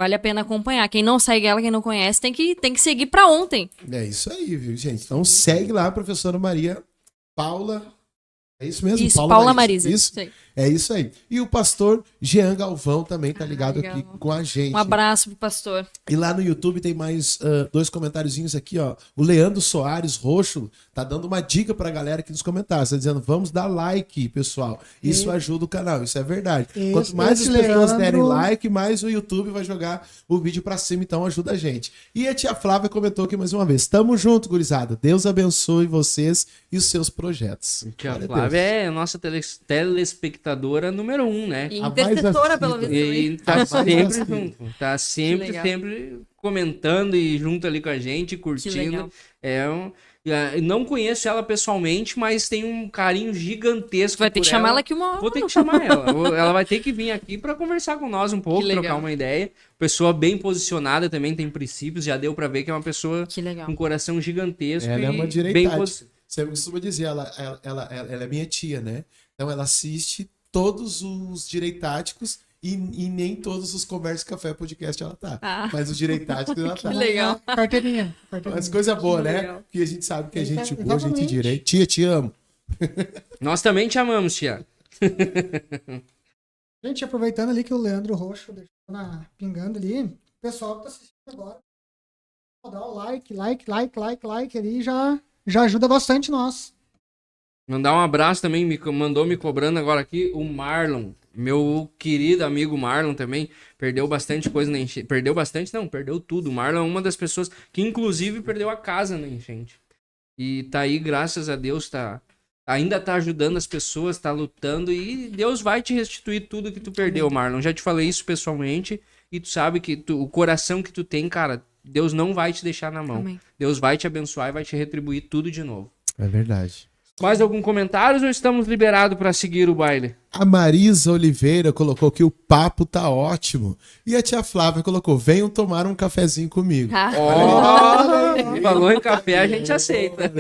vale a pena acompanhar. Quem não segue ela, quem não conhece, tem que seguir pra ontem. É isso aí, viu, gente? Então segue lá a professora Maria Paula. É isso mesmo? Isso, Paula Marisa. Isso? Isso aí. É isso aí. E o pastor Jean Galvão também tá ligado legal. aqui com a gente. Um abraço pro pastor. E lá no YouTube tem mais dois comentáriozinhos aqui, ó. O Leandro Soares Roxo tá dando uma dica pra galera aqui nos comentários. Tá dizendo, vamos dar like, pessoal. Isso ajuda o canal, isso é verdade. Quanto mais as esse pessoas Leandro- derem like, mais o YouTube vai jogar o vídeo pra cima, então ajuda a gente. E a tia Flávia comentou aqui mais uma vez. Tamo junto, gurizada. Deus abençoe vocês e os seus projetos. Tia Glória a Flávia Deus. é a nossa telespectadora número 1, né? E A mais intercessora, assídua. pelo menos. E também. tá Mais sempre assídua. junto. Tá sempre, legal. sempre comentando e junto ali com a gente, Que curtindo. legal. Não conheço ela pessoalmente, mas tem um carinho gigantesco. Vai ter por que chamar ela ela. aqui uma hora. Vou ter que chamar ela. Ela vai ter que vir aqui pra conversar com nós um pouco, Que legal. trocar uma ideia. Pessoa bem posicionada também, tem princípios. Já deu pra ver que é uma pessoa Que legal. com um coração gigantesco. Ela é uma e bem direitade. posicionada. Você costuma dizer, ela é minha tia, né? Então ela assiste todos os direitáticos e nem todos os Conversa Café Podcast ela tá. Ah. Mas os direitáticos ela tá. Que legal. Carteirinha. Mas coisa boa, né? legal. Porque a gente sabe que a gente Exatamente. boa, gente direita. Tia, te amo. Nós também te amamos, tia. Gente, aproveitando ali que o Leandro Roxo deixou pingando ali, o pessoal que tá assistindo agora, pode dar o like ali, já ajuda bastante nós. Mandar um abraço também, mandou me cobrando agora aqui o Marlon, meu querido amigo Marlon também, perdeu bastante coisa na enchente, perdeu tudo. O Marlon é uma das pessoas que inclusive perdeu a casa na enchente. E tá aí, graças a Deus, ainda tá ajudando as pessoas, tá lutando e Deus vai te restituir tudo que tu perdeu, Marlon. Já te falei isso pessoalmente e tu sabe que o coração que tu tem, cara, Deus não vai te deixar na mão. Amém. Deus vai te abençoar e vai te retribuir tudo de novo. É verdade. Mais algum comentário ou estamos liberados para seguir o baile? A Marisa Oliveira colocou que o papo tá ótimo. E a tia Flávia colocou, venham tomar um cafezinho comigo. Ó, falou em café, a gente aceita.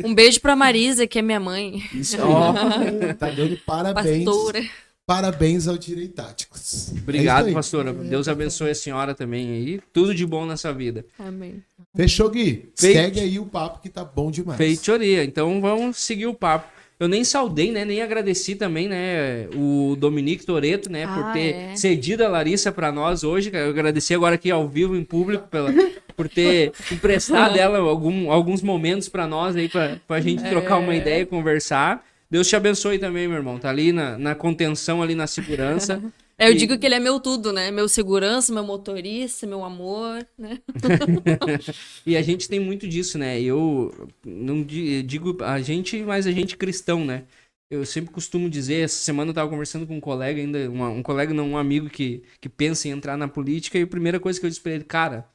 Um beijo pra Marisa, que é minha mãe. Isso aí. Tá dando parabéns. Pastora. Parabéns ao Direitáticos. Obrigado, É isso aí. pastora. Deus abençoe a senhora também aí. Tudo de bom nessa vida. Amém. Fechou, Gui? Feito. Segue aí o papo que tá bom demais. Feitoria. Então vamos seguir o papo. Eu nem saudei, né? Nem agradeci também, né? O Dominique Toretto, né? Por ter cedido a Larissa pra nós hoje. Eu agradeci agora aqui ao vivo, em público, por ter emprestado ela alguns momentos pra nós aí, pra gente trocar uma ideia e conversar. Deus te abençoe também, meu irmão. Tá ali na contenção, ali na segurança. Eu digo que ele é meu tudo, né? Meu segurança, meu motorista, meu amor, né? E a gente tem muito disso, né? Eu não digo a gente, mas a gente cristão, né? Eu sempre costumo dizer, essa semana eu tava conversando com um colega ainda, um colega não, um amigo que pensa em entrar na política, e a primeira coisa que eu disse pra ele, cara,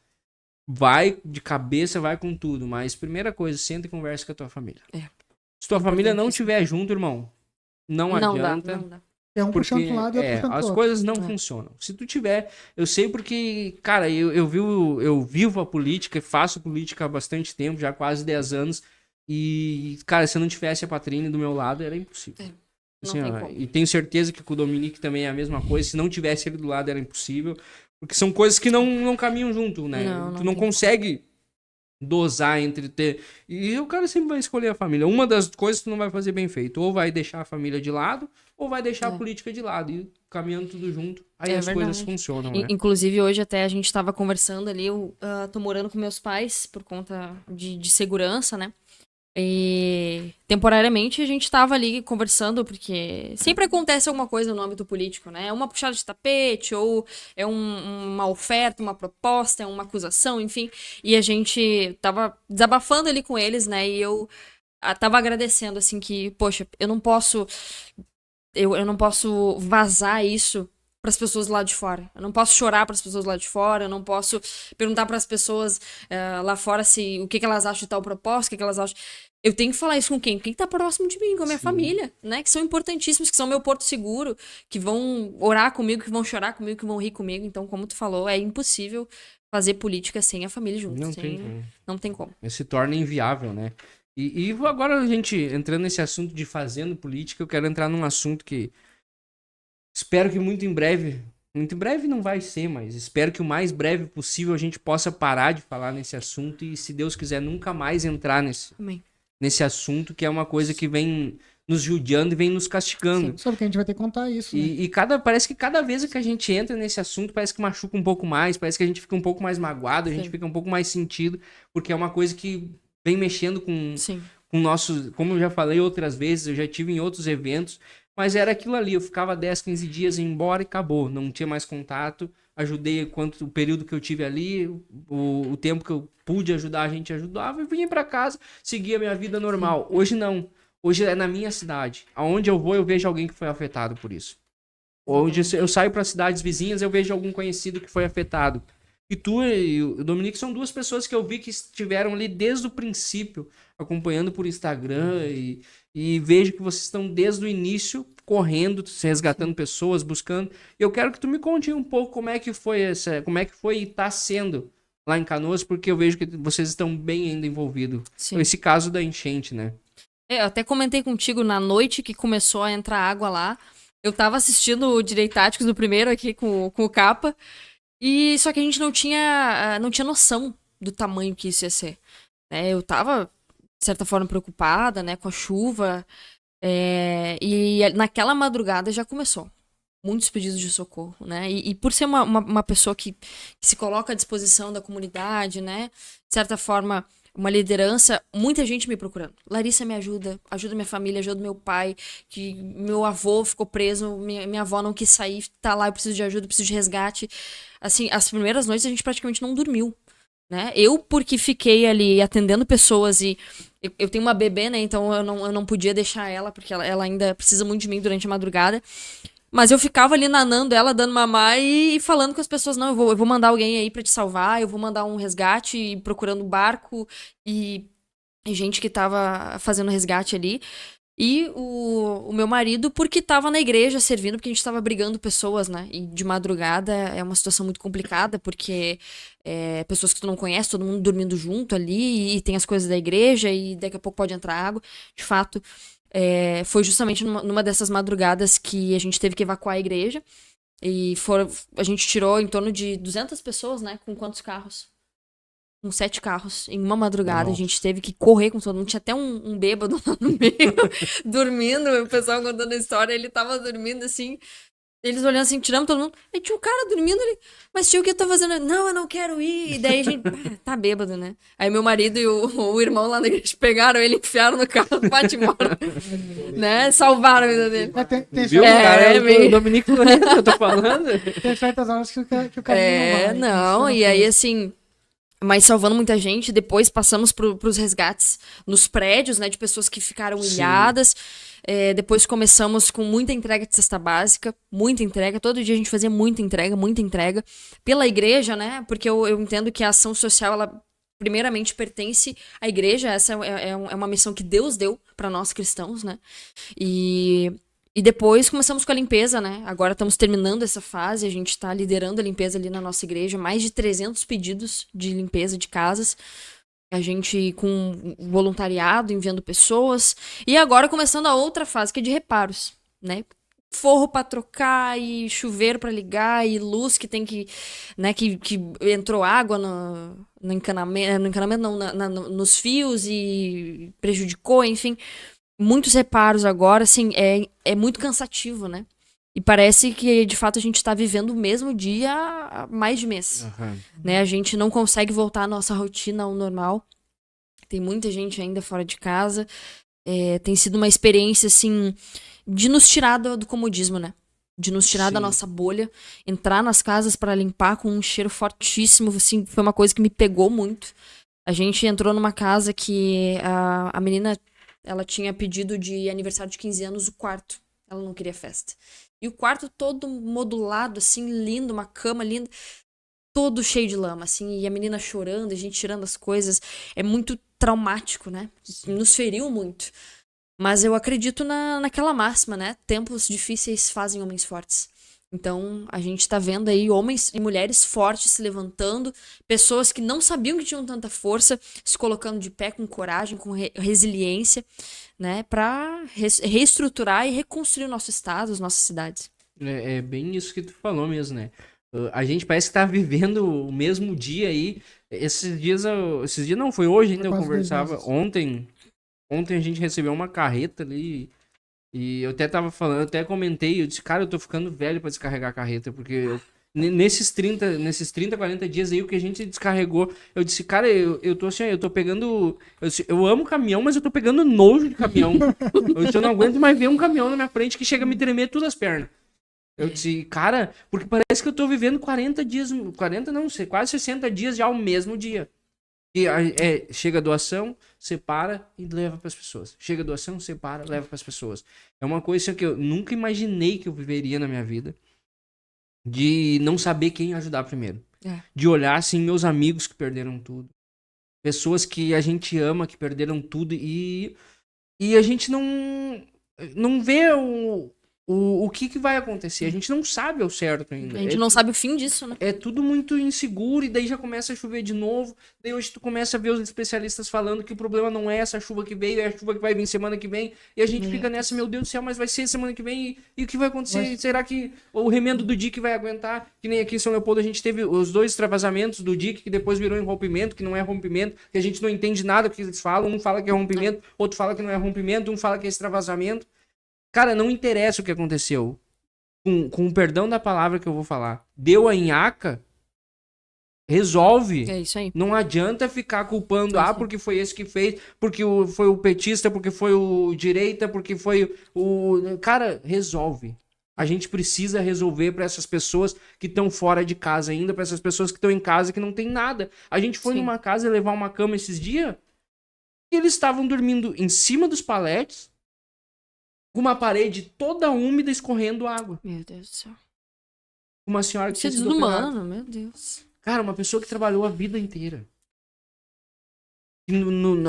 vai de cabeça, vai com tudo, mas primeira coisa, senta e conversa com a tua família. Se tua família não estiver junto, irmão, não adianta. Não dá. É um Porque puxando para um lado e outro puxando as pro outro. coisas não funcionam. Se tu tiver, eu sei porque, cara, eu vivo a política, faço política há bastante tempo, já há quase 10 anos, e, cara, se eu não tivesse a Patrine do meu lado, era impossível. Não Assim, tem ó, como. e tenho certeza que com o Dominique também é a mesma coisa, se não tivesse ele do lado era impossível, porque são coisas que não caminham junto, né? Tu não tem consegue dosar entre ter... E o cara sempre vai escolher a família. Uma das coisas tu não vai fazer bem feito. Ou vai deixar a família de lado, ou vai deixar a política de lado. E caminhando tudo junto, aí as coisas funcionam, né? Inclusive, hoje até a gente tava conversando ali, eu tô morando com meus pais por conta de segurança, né? E temporariamente a gente tava ali conversando, porque sempre acontece alguma coisa no âmbito político, né? É uma puxada de tapete, ou é uma oferta, uma proposta, é uma acusação, enfim. E a gente tava desabafando ali com eles, né? E eu tava agradecendo, assim, que, poxa, eu não posso vazar isso para as pessoas lá de fora. Eu não posso chorar para as pessoas lá de fora, eu não posso perguntar para as pessoas lá fora o que elas acham de tal proposta, o que elas acham. Eu tenho que falar isso com quem? Quem tá próximo de mim, com a minha família, né? Que são importantíssimos, que são meu porto seguro, que vão orar comigo, que vão chorar comigo, que vão rir comigo. Então, como tu falou, é impossível fazer política sem a família junto. Não tem como. Se torna inviável, né? E agora a gente, entrando nesse assunto de fazendo política, eu quero entrar num assunto que espero que muito em breve não vai ser, mas espero que o mais breve possível a gente possa parar de falar nesse assunto e, se Deus quiser, nunca mais entrar nesse assunto, que é uma coisa que vem nos judiando e vem nos castigando. Sabe que a gente vai ter que contar isso, né? Parece que cada vez que a gente entra nesse assunto, parece que machuca um pouco mais, parece que a gente fica um pouco mais magoado, a gente fica um pouco mais sentido, porque é uma coisa que vem mexendo com nossos... Como eu já falei outras vezes, eu já tive em outros eventos, mas era aquilo ali, eu ficava 10, 15 dias, ia embora e acabou, não tinha mais contato, ajudei o período que eu tive ali, o tempo que eu pude ajudar, a gente ajudava, e vinha pra casa, seguia a minha vida normal. Hoje não, hoje é na minha cidade, aonde eu vou eu vejo alguém que foi afetado por isso. Hoje eu saio para cidades vizinhas, eu vejo algum conhecido que foi afetado. E tu e o Dominique são duas pessoas que eu vi que estiveram ali desde o princípio, acompanhando por Instagram, e vejo que vocês estão desde o início correndo, resgatando pessoas, buscando. E eu quero que tu me conte um pouco como é que foi e tá sendo lá em Canoas, porque eu vejo que vocês estão bem ainda envolvidos. Esse caso da enchente, né? Eu até comentei contigo na noite que começou a entrar água lá. Eu tava assistindo o Direitáticos do primeiro aqui com o Capa. E só que a gente não tinha noção do tamanho que isso ia ser. Eu tava, de certa forma, preocupada, né, com a chuva. E naquela madrugada já começou. Muitos pedidos de socorro, né? E por ser uma pessoa que se coloca à disposição da comunidade, né? De certa forma, uma liderança, muita gente me procurando. Larissa, me ajuda minha família, ajuda meu pai, que meu avô ficou preso, minha avó não quis sair, tá lá, eu preciso de ajuda, eu preciso de resgate. Assim, as primeiras noites a gente praticamente não dormiu, né? Eu, porque fiquei ali atendendo pessoas e eu tenho uma bebê, né? Então eu não podia deixar ela, porque ela ainda precisa muito de mim durante a madrugada. Mas eu ficava ali nanando ela, dando mamar e falando com as pessoas, não, eu vou mandar alguém aí pra te salvar, eu vou mandar um resgate, e procurando barco e gente que tava fazendo resgate ali. E o meu marido, porque tava na igreja servindo, porque a gente tava brigando pessoas, né? E de madrugada é uma situação muito complicada, porque pessoas que tu não conhece, todo mundo dormindo junto ali, e tem as coisas da igreja, e daqui a pouco pode entrar água. De fato, foi justamente numa dessas madrugadas que a gente teve que evacuar a igreja. E a gente tirou em torno de 200 pessoas, né? Com quantos carros? Com 7 carros. Em uma madrugada, Nossa. a gente teve que correr com todo mundo. Tinha até um bêbado lá no meio, dormindo. O pessoal contando a história, ele tava dormindo assim. Eles olhando assim, tiramos todo mundo. Aí tinha um cara dormindo ali. Mas tio, o que eu tô fazendo? Não, eu não quero ir. E daí a gente, tá bêbado, né? Aí meu marido e o irmão lá na igreja pegaram ele, enfiaram no carro, bate embora. Né? Salvaram a vida dele. Viu, cara? É meio- o Dominique Lorenzo que eu tô falando. Tem certas horas que o cara não vai. E aí assim... Mas salvando muita gente, depois passamos pros resgates nos prédios, né, de pessoas que ficaram ilhadas. Depois começamos com muita entrega de cesta básica, muita entrega. Todo dia a gente fazia muita entrega. Pela igreja, né, porque eu entendo que a ação social, ela primeiramente pertence à igreja. Essa é uma missão que Deus deu para nós cristãos, né. E depois começamos com a limpeza, né? Agora estamos terminando essa fase, a gente está liderando a limpeza ali na nossa igreja, mais de 300 pedidos de limpeza de casas, a gente com voluntariado, enviando pessoas, e agora começando a outra fase, que é de reparos, né? Forro para trocar, e chuveiro para ligar, e luz que tem que, né, que entrou água no encanamento não, nos fios e prejudicou, enfim... Muitos reparos agora, assim, é muito cansativo, né? E parece que, de fato, a gente tá vivendo o mesmo dia há mais de mês. Né? A gente não consegue voltar à nossa rotina ao normal. Tem muita gente ainda fora de casa. Tem sido uma experiência, assim, de nos tirar do comodismo, né? De nos tirar da nossa bolha. Entrar nas casas para limpar com um cheiro fortíssimo, assim, foi uma coisa que me pegou muito. A gente entrou numa casa que a menina... Ela tinha pedido de aniversário de 15 anos o quarto. Ela não queria festa. E o quarto todo modulado, assim, lindo, uma cama linda. Todo cheio de lama, assim. E a menina chorando, a gente tirando as coisas. É muito traumático, né? Nos feriu muito. Mas eu acredito naquela máxima, né? Tempos difíceis fazem homens fortes. Então, a gente tá vendo aí homens e mulheres fortes se levantando, pessoas que não sabiam que tinham tanta força, se colocando de pé com coragem, com resiliência, né, pra reestruturar e reconstruir o nosso estado, as nossas cidades. É bem isso que tu falou mesmo, né? A gente parece que tá vivendo o mesmo dia aí. Esses dias não, foi hoje ainda, eu conversava. Ontem a gente recebeu uma carreta ali. E eu até tava falando, eu até comentei, eu disse, cara, eu tô ficando velho pra descarregar a carreta, porque nesses 30, 40 dias aí, o que a gente descarregou, eu disse, cara, eu tô assim, eu tô pegando, eu amo caminhão, mas eu tô pegando nojo de caminhão. Eu não aguento mais ver um caminhão na minha frente que chega a me tremer todas as pernas. Eu disse, cara, porque parece que eu tô vivendo 40 dias, 40 não sei, quase 60 dias já ao mesmo dia. E chega a doação, separa e leva para as pessoas. Chega a doação, separa, leva para as pessoas. É uma coisa que eu nunca imaginei que eu viveria na minha vida. De não saber quem ajudar primeiro. De olhar, assim, meus amigos que perderam tudo. Pessoas que a gente ama, que perderam tudo. E a gente não vê o que vai acontecer. A gente não sabe ao certo ainda. A gente não sabe o fim disso, né? É tudo muito inseguro e daí já começa a chover de novo. Daí hoje tu começa a ver os especialistas falando que o problema não é essa chuva que veio, é a chuva que vai vir semana que vem. E a gente fica nessa, meu Deus do céu, mas vai ser semana que vem e o que vai acontecer? Será que o remendo do Dick vai aguentar? Que nem aqui em São Leopoldo a gente teve os 2 extravasamentos do Dick, que depois virou em rompimento, que não é rompimento, que a gente não entende nada do que eles falam. Um fala que é rompimento, outro fala que não é rompimento, um fala que é extravasamento. Cara, não interessa o que aconteceu. Com o perdão da palavra que eu vou falar. Deu a nhaca, resolve. É isso aí. Não adianta ficar culpando, porque foi esse que fez, porque foi o petista, porque foi o direita, porque foi o... Cara, resolve. A gente precisa resolver para essas pessoas que estão fora de casa ainda, para essas pessoas que estão em casa que não tem nada. A gente foi numa casa levar uma cama esses dias e eles estavam dormindo em cima dos paletes, com uma parede toda úmida escorrendo água. Meu Deus do céu. Uma senhora que Isso é tinha sido operada. desumano, meu Deus. Cara, uma pessoa que trabalhou a vida inteira. E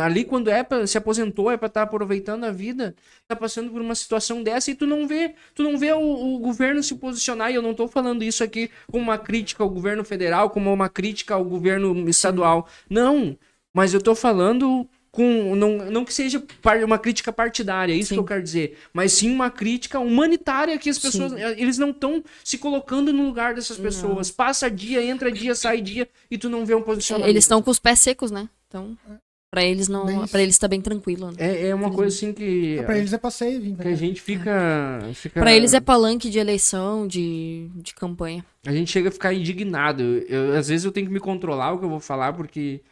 ali quando se aposentou, é pra estar aproveitando a vida, tá passando por uma situação dessa e tu não vê o governo se posicionar. E eu não tô falando isso aqui como uma crítica ao governo federal, como uma crítica ao governo estadual. Não, mas eu tô falando não que seja uma crítica partidária, é isso que eu quero dizer, mas sim uma crítica humanitária que as pessoas, eles não estão se colocando no lugar dessas pessoas. Não. Passa dia, entra dia, sai dia e tu não vê um posicionamento. Eles estão com os pés secos, né? Então, pra eles não, para eles tá bem tranquilo. Né? É uma coisa assim que pra eles é passeio, vim, que a gente fica Pra eles é palanque de eleição, de campanha. A gente chega a ficar indignado. Às vezes eu tenho que me controlar o que eu vou falar porque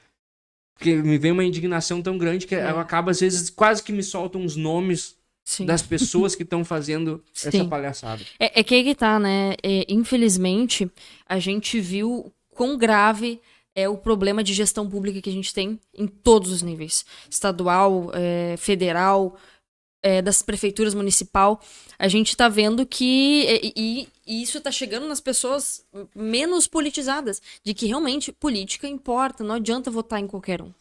me vem uma indignação tão grande que eu acabo, às vezes, quase que me soltam uns nomes das pessoas que estão fazendo essa palhaçada. É que aí que tá, né? Infelizmente, a gente viu quão grave é o problema de gestão pública que a gente tem em todos os níveis. Estadual, federal, das prefeituras municipal. A gente tá vendo que... E isso tá chegando nas pessoas menos politizadas. De que realmente política importa. Não adianta votar em qualquer um.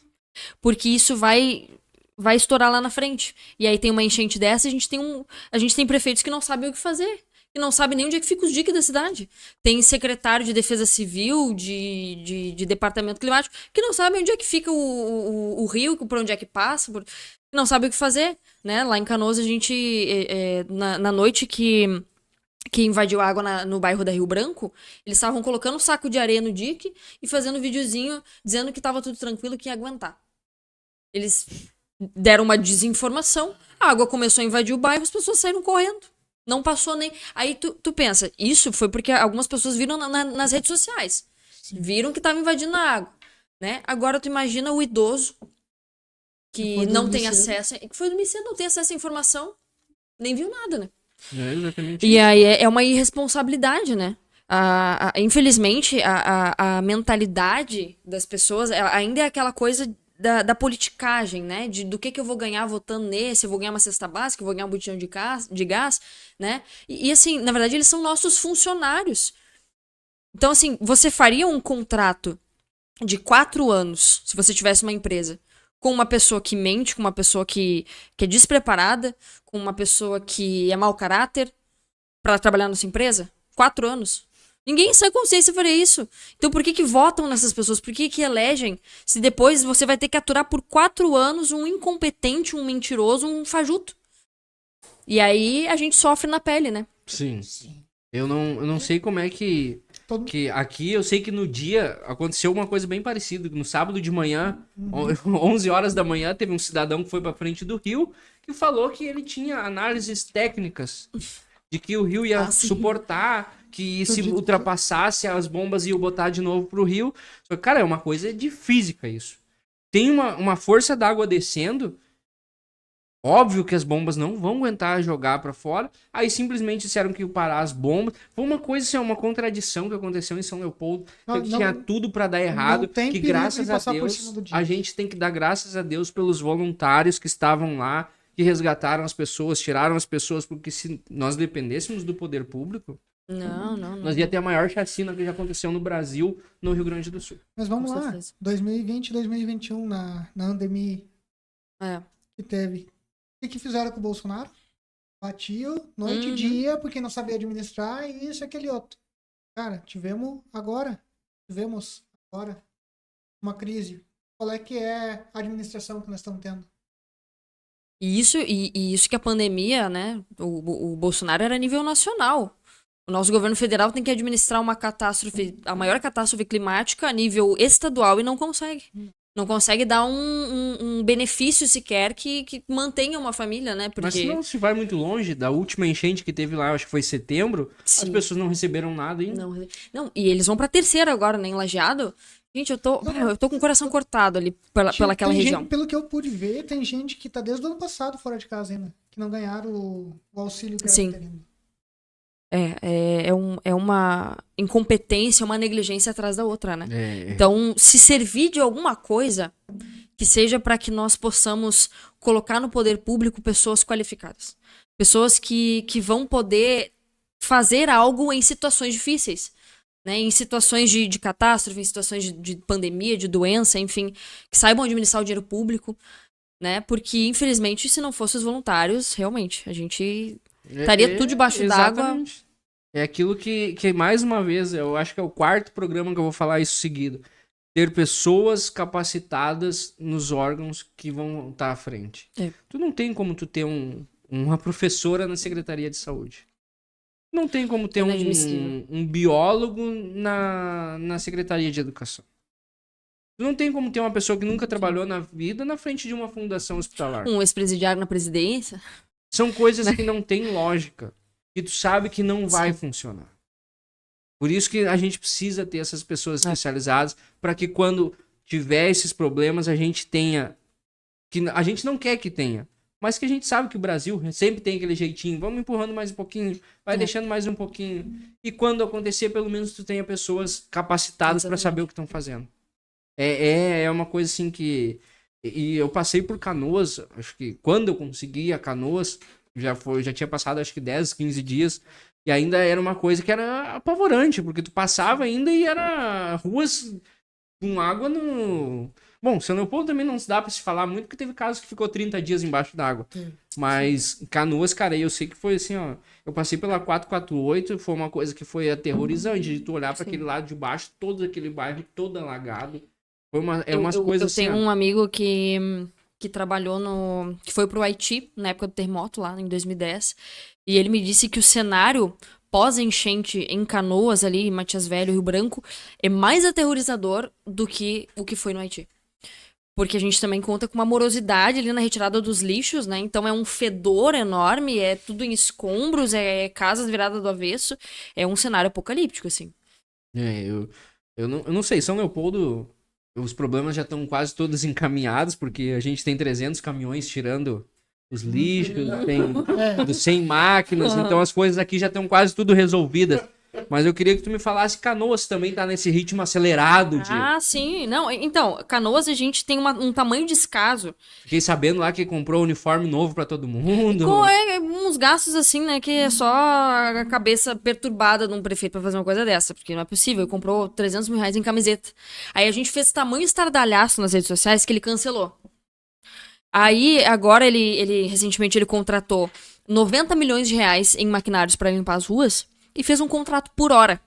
Porque isso vai estourar lá na frente. E aí tem uma enchente dessa e a gente tem prefeitos que não sabem o que fazer. Que não sabem nem onde é que fica os diques da cidade. Tem secretário de defesa civil, de departamento climático, que não sabem onde é que fica o rio, por onde é que passa, que não sabem o que fazer. Né? Lá em Canoas, a gente, na noite que invadiu a água no bairro da Rio Branco, eles estavam colocando um saco de areia no dique e fazendo um videozinho dizendo que estava tudo tranquilo, que ia aguentar. Eles deram uma desinformação, a água começou a invadir o bairro, as pessoas saíram correndo. Não passou nem... Aí tu pensa, isso foi porque algumas pessoas viram nas redes sociais. Sim. Viram que estava invadindo a água. Né? Agora tu imagina o idoso que não tem acesso... Que foi dormir cedo, não tem acesso à informação. Nem viu nada, né? É exatamente. E aí é uma irresponsabilidade, né? Infelizmente, a mentalidade das pessoas ainda é aquela coisa da politicagem, né? Do que eu vou ganhar votando nesse, eu vou ganhar uma cesta básica, eu vou ganhar um botijão de gás, né? E assim, na verdade, eles são nossos funcionários. Então, assim, você faria um contrato de 4 anos, se você tivesse uma empresa, com uma pessoa que mente, com uma pessoa que é despreparada, com uma pessoa que é mau caráter, pra trabalhar na sua empresa? 4 anos. Ninguém em sã consciência faria isso. Então por que votam nessas pessoas? Por que elegem? Se depois você vai ter que aturar por 4 anos um incompetente, um mentiroso, um fajuto. E aí a gente sofre na pele, né? Sim. Eu não sei como é que aqui, eu sei que no dia aconteceu uma coisa bem parecida. No sábado de manhã, 11 horas da manhã, teve um cidadão que foi pra frente do rio que falou que ele tinha análises técnicas de que o rio ia suportar, que se ultrapassasse as bombas iam botar de novo pro rio. Só que, cara, é uma coisa de física isso. Tem uma força d'água descendo. Óbvio que as bombas não vão aguentar jogar pra fora. Aí simplesmente disseram que iam parar as bombas. Foi uma coisa, assim, uma contradição que aconteceu em São Leopoldo. Que tinha tudo pra dar errado. Que graças a Deus, a gente tem que dar graças a Deus pelos voluntários que estavam lá, que resgataram as pessoas, tiraram as pessoas, porque se nós dependêssemos do poder público, nós ia ter a maior chacina que já aconteceu no Brasil, no Rio Grande do Sul. Mas vamos lá, 2020 e 2021, na pandemia que teve. O que fizeram com o Bolsonaro? Batiam noite e dia, porque não sabia administrar, e isso e aquele outro. Cara, tivemos agora uma crise. Qual é que é a administração que nós estamos tendo? E isso que a pandemia, né? O Bolsonaro era a nível nacional. O nosso governo federal tem que administrar uma catástrofe, a maior catástrofe climática a nível estadual e não consegue. Não consegue dar um benefício sequer que mantenha uma família, né? Porque... Mas se não se vai muito longe, da última enchente que teve lá, acho que foi em setembro, as pessoas não receberam nada ainda. Não, e eles vão pra terceira agora, né? Em Lajeado. Gente, eu tô com o coração cortado ali pelaquela região. Gente, pelo que eu pude ver, tem gente que tá desde o ano passado fora de casa ainda, que não ganharam o auxílio que era querendo. É uma incompetência, uma negligência atrás da outra, né? Então, se servir de alguma coisa, que seja para que nós possamos colocar no poder público pessoas qualificadas. Pessoas que vão poder fazer algo em situações difíceis, né? Em situações de catástrofe, em situações de pandemia, de doença, enfim, que saibam administrar o dinheiro público, né? Porque, infelizmente, se não fossem os voluntários, realmente, a gente estaria tudo debaixo d'água. É aquilo que, mais uma vez, eu acho que é o 4º programa que eu vou falar isso seguido. Ter pessoas capacitadas nos órgãos que vão estar à frente. Tu não tem como tu ter uma professora na Secretaria de Saúde. Não tem como ter um biólogo na Secretaria de Educação. Tu não tem como ter uma pessoa que nunca trabalhou na vida na frente de uma fundação hospitalar. Um ex-presidiário na presidência. São coisas que não tem lógica. Que tu sabe que não vai funcionar. Por isso que a gente precisa ter essas pessoas especializadas para que quando tiver esses problemas a gente tenha... que a gente não quer que tenha, mas que a gente sabe que o Brasil sempre tem aquele jeitinho. Vamos empurrando mais um pouquinho, vai deixando mais um pouquinho. E quando acontecer, pelo menos tu tenha pessoas capacitadas para saber o que estão fazendo. É uma coisa assim que... E eu passei por Canoas, acho que quando eu consegui a Canoas, já tinha passado acho que 10, 15 dias, e ainda era uma coisa que era apavorante, porque tu passava ainda e era ruas com água no... Bom, São Leopoldo também não se dá pra se falar muito, porque teve casos que ficou 30 dias embaixo d'água. Mas Canoas, cara, eu sei que foi assim, ó, eu passei pela 448, foi uma coisa que foi aterrorizante, de tu olhar pra aquele lado de baixo, todo aquele bairro todo alagado. Foi umas coisas assim... Eu tenho um amigo que trabalhou que foi pro Haiti, na época do terremoto, lá em 2010, e ele me disse que o cenário pós-enchente em Canoas, ali, em Matias Velho, Rio Branco, é mais aterrorizador do que o que foi no Haiti. Porque a gente também conta com uma morosidade ali na retirada dos lixos, né? Então é um fedor enorme, é tudo em escombros, é casas viradas do avesso, é um cenário apocalíptico, assim. Eu não sei, São Leopoldo... Os problemas já estão quase todos encaminhados, porque a gente tem 300 caminhões tirando os lixos, tem 100 máquinas, então as coisas aqui já estão quase tudo resolvidas. Mas eu queria que tu me falasse Canoas também tá nesse ritmo acelerado de... Ah, sim. Não, então, Canoas a gente tem um tamanho descaso. Fiquei sabendo lá que comprou uniforme novo pra todo mundo. Uns gastos assim, né, que é só a cabeça perturbada de um prefeito pra fazer uma coisa dessa, porque não é possível. Ele comprou 300 mil reais em camiseta. Aí a gente fez tamanho estardalhaço nas redes sociais que ele cancelou. Aí, agora, recentemente, ele contratou 90 milhões de reais em maquinários pra limpar as ruas e fez um contrato por hora.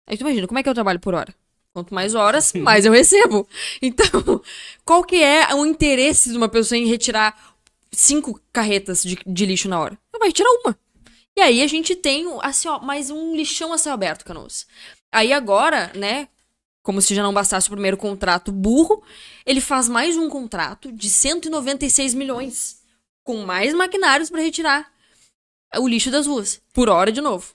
Aí tu imagina, como é que eu trabalho por hora? Quanto mais horas, mais eu recebo. Então, qual que é o interesse de uma pessoa em retirar 5 carretas de lixo na hora? Não vai retirar uma. E aí a gente tem, assim, ó, mais um lixão a céu aberto, Canoas. Aí agora, né, como se já não bastasse o primeiro contrato burro, ele faz mais um contrato de 196 milhões, com mais maquinários pra retirar o lixo das ruas, por hora de novo.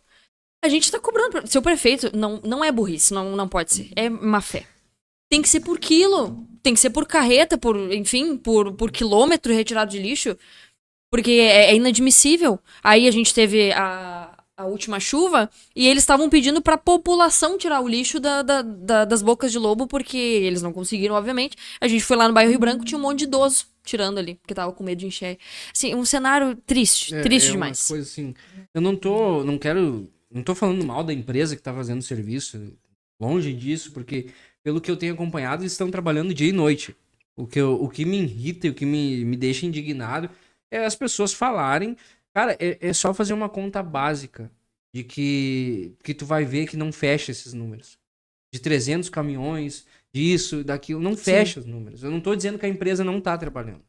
A gente tá cobrando. Seu prefeito, não é burrice, não pode ser. É má fé. Tem que ser por quilo. Tem que ser por carreta, por quilômetro retirado de lixo. Porque é inadmissível. Aí a gente teve a última chuva e eles estavam pedindo pra população tirar o lixo das bocas de lobo, porque eles não conseguiram, obviamente. A gente foi lá no bairro Rio Branco, tinha um monte de idoso tirando ali, porque tava com medo de encher. Assim, um cenário triste demais. Uma coisa assim, eu não tô falando mal da empresa que tá fazendo o serviço, longe disso, porque pelo que eu tenho acompanhado, eles estão trabalhando dia e noite. O que me irrita e o que me deixa indignado é as pessoas falarem, cara, é só fazer uma conta básica de que tu vai ver que não fecha esses números. De 300 caminhões, disso, daquilo, não fecha os números. Eu não tô dizendo que a empresa não tá trabalhando.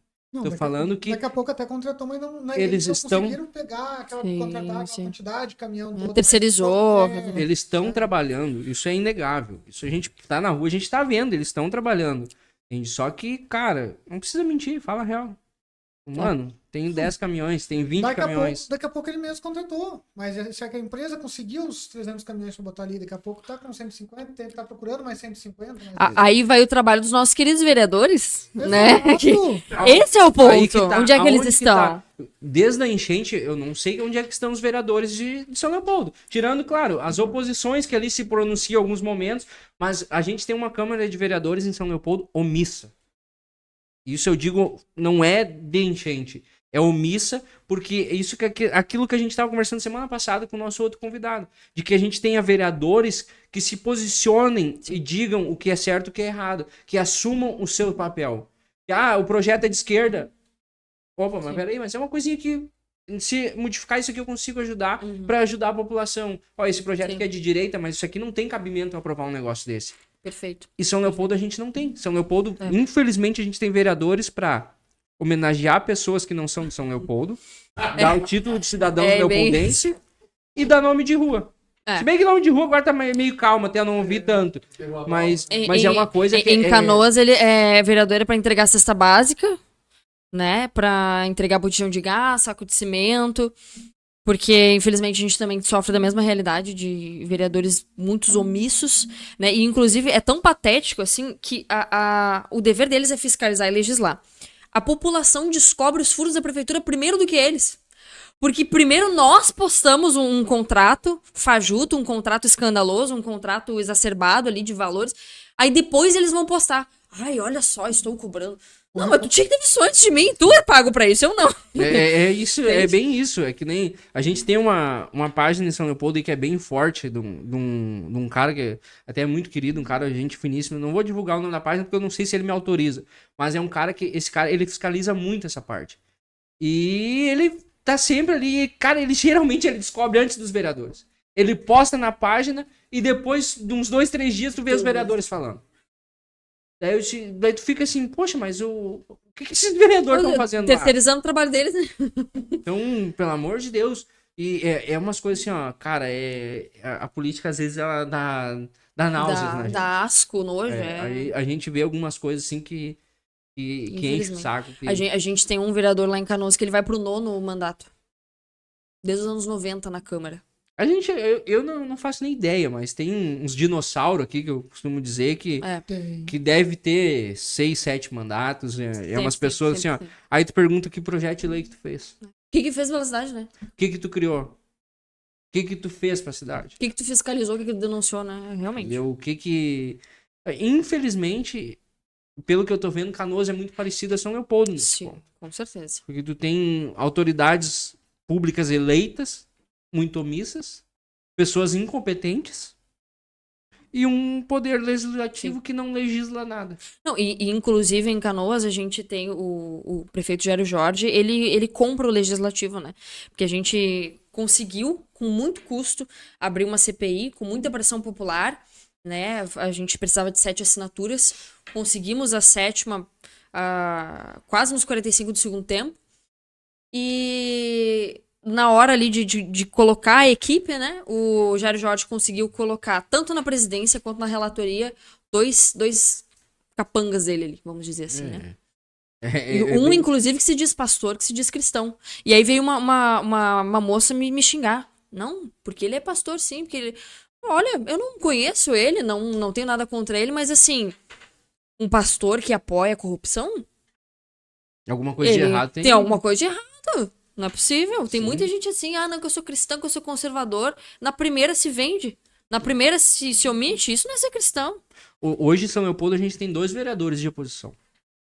Tô falando que... Daqui a pouco até contratou, mas não eles conseguiram pegar contratar aquela quantidade de caminhão todo. Terceirizou. Eles estão trabalhando, isso é inegável. Isso a gente tá na rua, a gente tá vendo, eles estão trabalhando. Entende? Só que, cara, não precisa mentir, fala a real. Mano, tem 10 caminhões, tem 20 caminhões. Daqui a pouco ele mesmo contratou. Mas se a empresa conseguiu os 300 caminhões pra botar ali, daqui a pouco tá com 150, tá procurando mais 150. Aí vai o trabalho dos nossos queridos vereadores, né? Exato. Esse é o ponto. Onde é que eles estão? Tá? Desde a enchente, eu não sei onde é que estão os vereadores de São Leopoldo. Tirando, claro, as oposições que ali se pronunciam em alguns momentos, mas a gente tem uma Câmara de Vereadores em São Leopoldo omissa. Isso eu digo, não é de enchente. é omissa, porque isso aquilo que a gente estava conversando semana passada com o nosso outro convidado, de que a gente tenha vereadores que se posicionem e digam o que é certo e o que é errado, que assumam o seu papel. O projeto é de esquerda. Opa, mas peraí, mas é uma coisinha que, se modificar isso aqui, eu consigo ajudar para ajudar a população. Esse projeto aqui é de direita, mas isso aqui não tem cabimento para aprovar um negócio desse. Perfeito. E São Leopoldo a gente não tem. São Leopoldo, infelizmente, a gente tem vereadores para homenagear pessoas que não são de São Leopoldo, dar o título de cidadão leopoldense e dar nome de rua. Se bem que nome de rua agora tá meio calmo, até eu não ouvi tanto. Mas é uma coisa que... Em Canoas, ele é vereador para entregar cesta básica, né? Para entregar botijão de gás, saco de cimento. Porque, infelizmente, a gente também sofre da mesma realidade de vereadores muitos omissos, né? E, inclusive, é tão patético, assim, que o dever deles é fiscalizar e legislar. A população descobre os furos da prefeitura primeiro do que eles. Porque primeiro nós postamos um contrato fajuto, um contrato escandaloso, um contrato exacerbado ali de valores. Aí depois eles vão postar. Ai, olha só, estou cobrando. Não, mas tu tinha que ter visto antes de mim. Tu é pago pra isso, eu não. Isso, é bem isso. É que nem... A gente tem uma página em São Leopoldo aí que é bem forte, de um cara que até é muito querido, um cara, gente finíssima. Não vou divulgar o nome da página porque eu não sei se ele me autoriza. Mas é um cara que... Esse cara, ele fiscaliza muito essa parte. E ele tá sempre ali... Cara, ele geralmente descobre antes dos vereadores. Ele posta na página e depois de uns 2-3 dias tu vê os vereadores falando. Daí tu fica assim, poxa, mas o que esses vereadores estão fazendo terceirizando o trabalho deles, né? Então, pelo amor de Deus. E é umas coisas assim, ó, cara, a política às vezes ela dá náuseas, né? Dá asco, nojo. A gente vê algumas coisas assim que enche o saco. A gente tem um vereador lá em Canoas que ele vai pro 9º mandato. Desde os anos 90 na Câmara. Eu não faço nem ideia, mas tem uns dinossauros aqui que eu costumo dizer que deve ter 6, 7 mandatos. É umas pessoas assim, ó. Aí tu pergunta que projeto de lei que tu fez. O que fez pela cidade, né? O que tu criou? O que tu fez pra cidade? O que tu fiscalizou, o que tu denunciou, né? Realmente. Infelizmente, pelo que eu tô vendo, Canoas é muito parecida a São Leopoldo nesse ponto. Com certeza. Porque tu tem autoridades públicas eleitas, muito omissas, pessoas incompetentes e um poder legislativo que não legisla nada. Não, e inclusive em Canoas a gente tem o prefeito Gério Jorge, ele compra o legislativo, né? Porque a gente conseguiu, com muito custo, abrir uma CPI, com muita pressão popular, né? A gente precisava de 7 assinaturas, conseguimos a 7ª quase nos 45 do segundo tempo, e na hora ali de colocar a equipe, né, o Gério Jorge conseguiu colocar, tanto na presidência quanto na relatoria, dois capangas dele ali, vamos dizer assim, né? Inclusive, que se diz pastor, que se diz cristão. E aí veio uma moça me xingar. Não, porque ele é pastor, sim, porque ele... Olha, eu não conheço ele, não tenho nada contra ele, mas assim, um pastor que apoia a corrupção... Alguma coisa de errado tem... Tem alguma coisa de errado. Não é possível. Tem muita gente assim, não, que eu sou cristão, que eu sou conservador. Na primeira se vende. Na primeira se omite. Isso não é ser cristão. Hoje em São Leopoldo a gente tem 2 vereadores de oposição.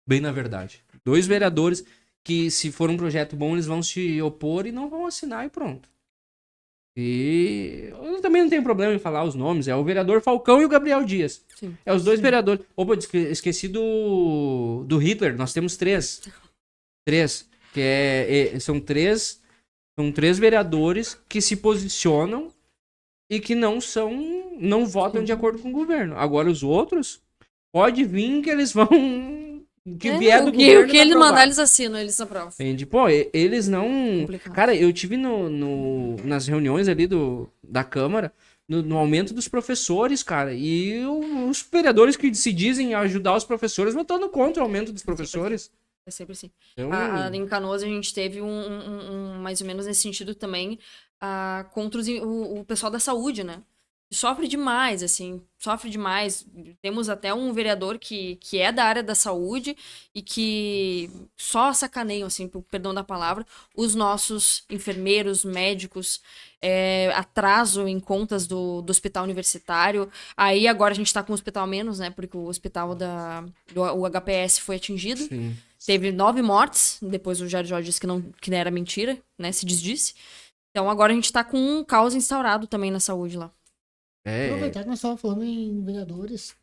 Bem na verdade. 2 vereadores que, se for um projeto bom, eles vão se opor e não vão assinar e pronto. E eu também não tenho problema em falar os nomes. É o vereador Falcão e o Gabriel Dias. Sim. É os 2 vereadores. Opa, esqueci do Hitler. Nós temos 3. 3. Que são três vereadores que se posicionam e que não votam de acordo com o governo. Agora os outros, pode vir que eles vão... Que vier do governo. O que eles mandar, eles assinam, eles aprovam. Entende? Pô, eles não... Complicado. Cara, eu tive nas reuniões ali da Câmara, no aumento dos professores, cara, e os vereadores que se dizem ajudar os professores votando contra o aumento dos professores. É sempre assim. Então... Em Canoas a gente teve mais ou menos nesse sentido também, contra o pessoal da saúde, né? Sofre demais, assim, sofre demais. Temos até um vereador que é da área da saúde e que só sacaneiam, assim, perdão da palavra, os nossos enfermeiros, médicos, atraso em contas do hospital universitário. Aí agora a gente tá com o hospital menos, né, porque o hospital o HPS foi atingido. Sim. Teve 9 mortes, depois o Jair Jorge disse que não era mentira, né, se desdisse. Então agora a gente tá com um caos instaurado também na saúde lá. Aproveitar que nós estávamos falando em vereadores,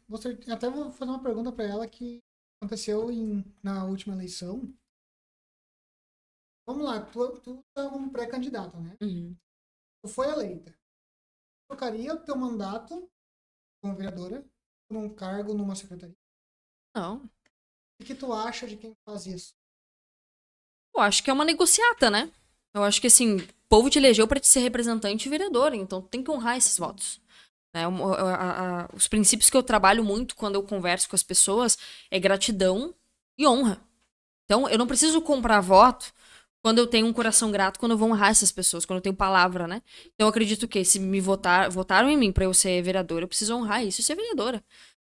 até vou fazer uma pergunta para ela que aconteceu na última eleição. Vamos lá, tu é um pré-candidato, né? Uhum. Tu foi eleita. Trocaria o teu mandato como vereadora por um cargo numa secretaria? Não. O que tu acha de quem faz isso? Eu acho que é uma negociata, né? Eu acho que, assim, o povo te elegeu para te ser representante e vereador, então tu tem que honrar esses votos. Os princípios que eu trabalho muito quando eu converso com as pessoas é gratidão e honra. Então, eu não preciso comprar voto quando eu tenho um coração grato, quando eu vou honrar essas pessoas, quando eu tenho palavra, né? Então, eu acredito que se me votaram em mim para eu ser vereadora, eu preciso honrar isso e ser vereadora.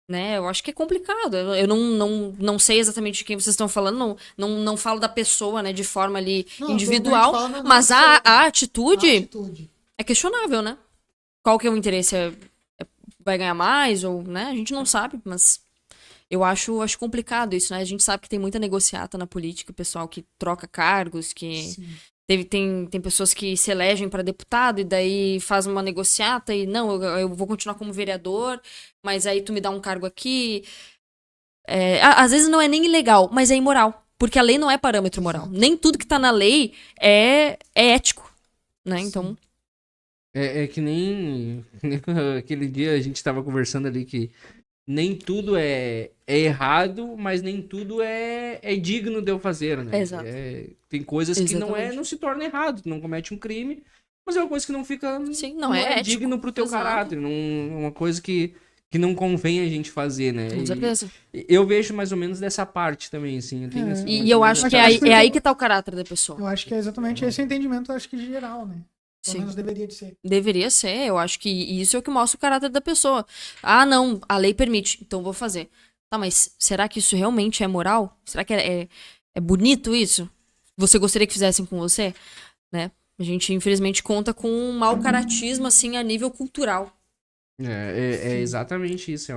Né? Eu acho que é complicado. Eu não sei exatamente de quem vocês estão falando, não falo da pessoa, né, de forma ali individual, mas a atitude é questionável, né? Qual que é o interesse? Vai ganhar mais ou, né? A gente não sabe, mas eu acho complicado isso, né? A gente sabe que tem muita negociata na política, pessoal que troca cargos, que tem pessoas que se elegem para deputado e daí faz uma negociata e não, eu vou continuar como vereador, mas aí tu me dá um cargo aqui. Às vezes não é nem ilegal, mas é imoral, porque a lei não é parâmetro moral. Nem tudo que tá na lei é ético, né? Então... É que nem aquele dia a gente estava conversando ali que nem tudo é errado, mas nem tudo é digno de eu fazer, né? Exato. Tem coisas que não se torna errado, tu não comete um crime, mas é uma coisa que não fica não é digno pro teu caráter, uma coisa que não convém a gente fazer, né? Com certeza. Eu vejo mais ou menos dessa parte também, assim. Eu tenho, e eu acho que é aí que tá o caráter da pessoa. Eu acho que é exatamente esse entendimento, acho que geral, né? Pelo menos deveria de ser. Deveria ser, eu acho que isso é o que mostra o caráter da pessoa. Ah, não, a lei permite, então vou fazer. Tá, mas será que isso realmente é moral? Será que é bonito isso? Você gostaria que fizessem com você? Né? A gente, infelizmente, conta com um mau caratismo, assim, a nível cultural. É exatamente isso.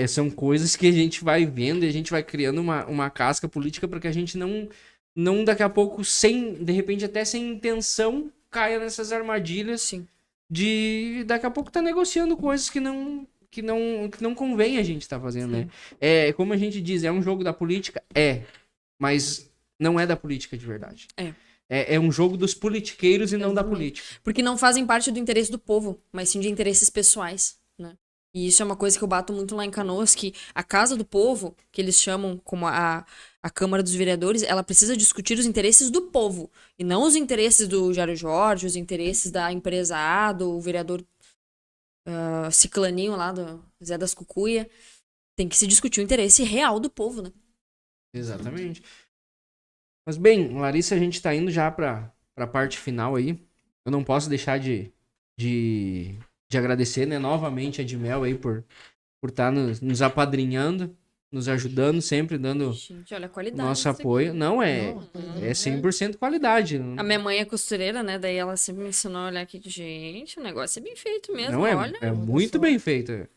São coisas que a gente vai vendo e a gente vai criando uma casca política para que a gente não daqui a pouco, de repente até sem intenção, caia nessas armadilhas de daqui a pouco tá negociando coisas que não convém a gente estar fazendo, né? Como a gente diz, é um jogo da política? Mas não é da política de verdade. É um jogo dos politiqueiros e não da política. Porque não fazem parte do interesse do povo, mas sim de interesses pessoais, né? E isso é uma coisa que eu bato muito lá em Canoas, que a Casa do Povo, que eles chamam como a Câmara dos Vereadores, ela precisa discutir os interesses do povo, e não os interesses do Jair Jorge, os interesses da empresa A, do vereador Ciclaninho lá, do Zé das Cucuia. Tem que se discutir o interesse real do povo, né? Exatamente. Mas bem, Larissa, a gente tá indo já pra parte final aí. Eu não posso deixar de agradecer, né, novamente a Admel aí por estar nos apadrinhando, nos ajudando sempre, dando olha a qualidade nosso apoio. Não, é 100% qualidade. A minha mãe é costureira, né? Daí ela sempre me ensinou a olhar aqui. Gente, o negócio é bem feito mesmo. Não, olha. É muito bem feito.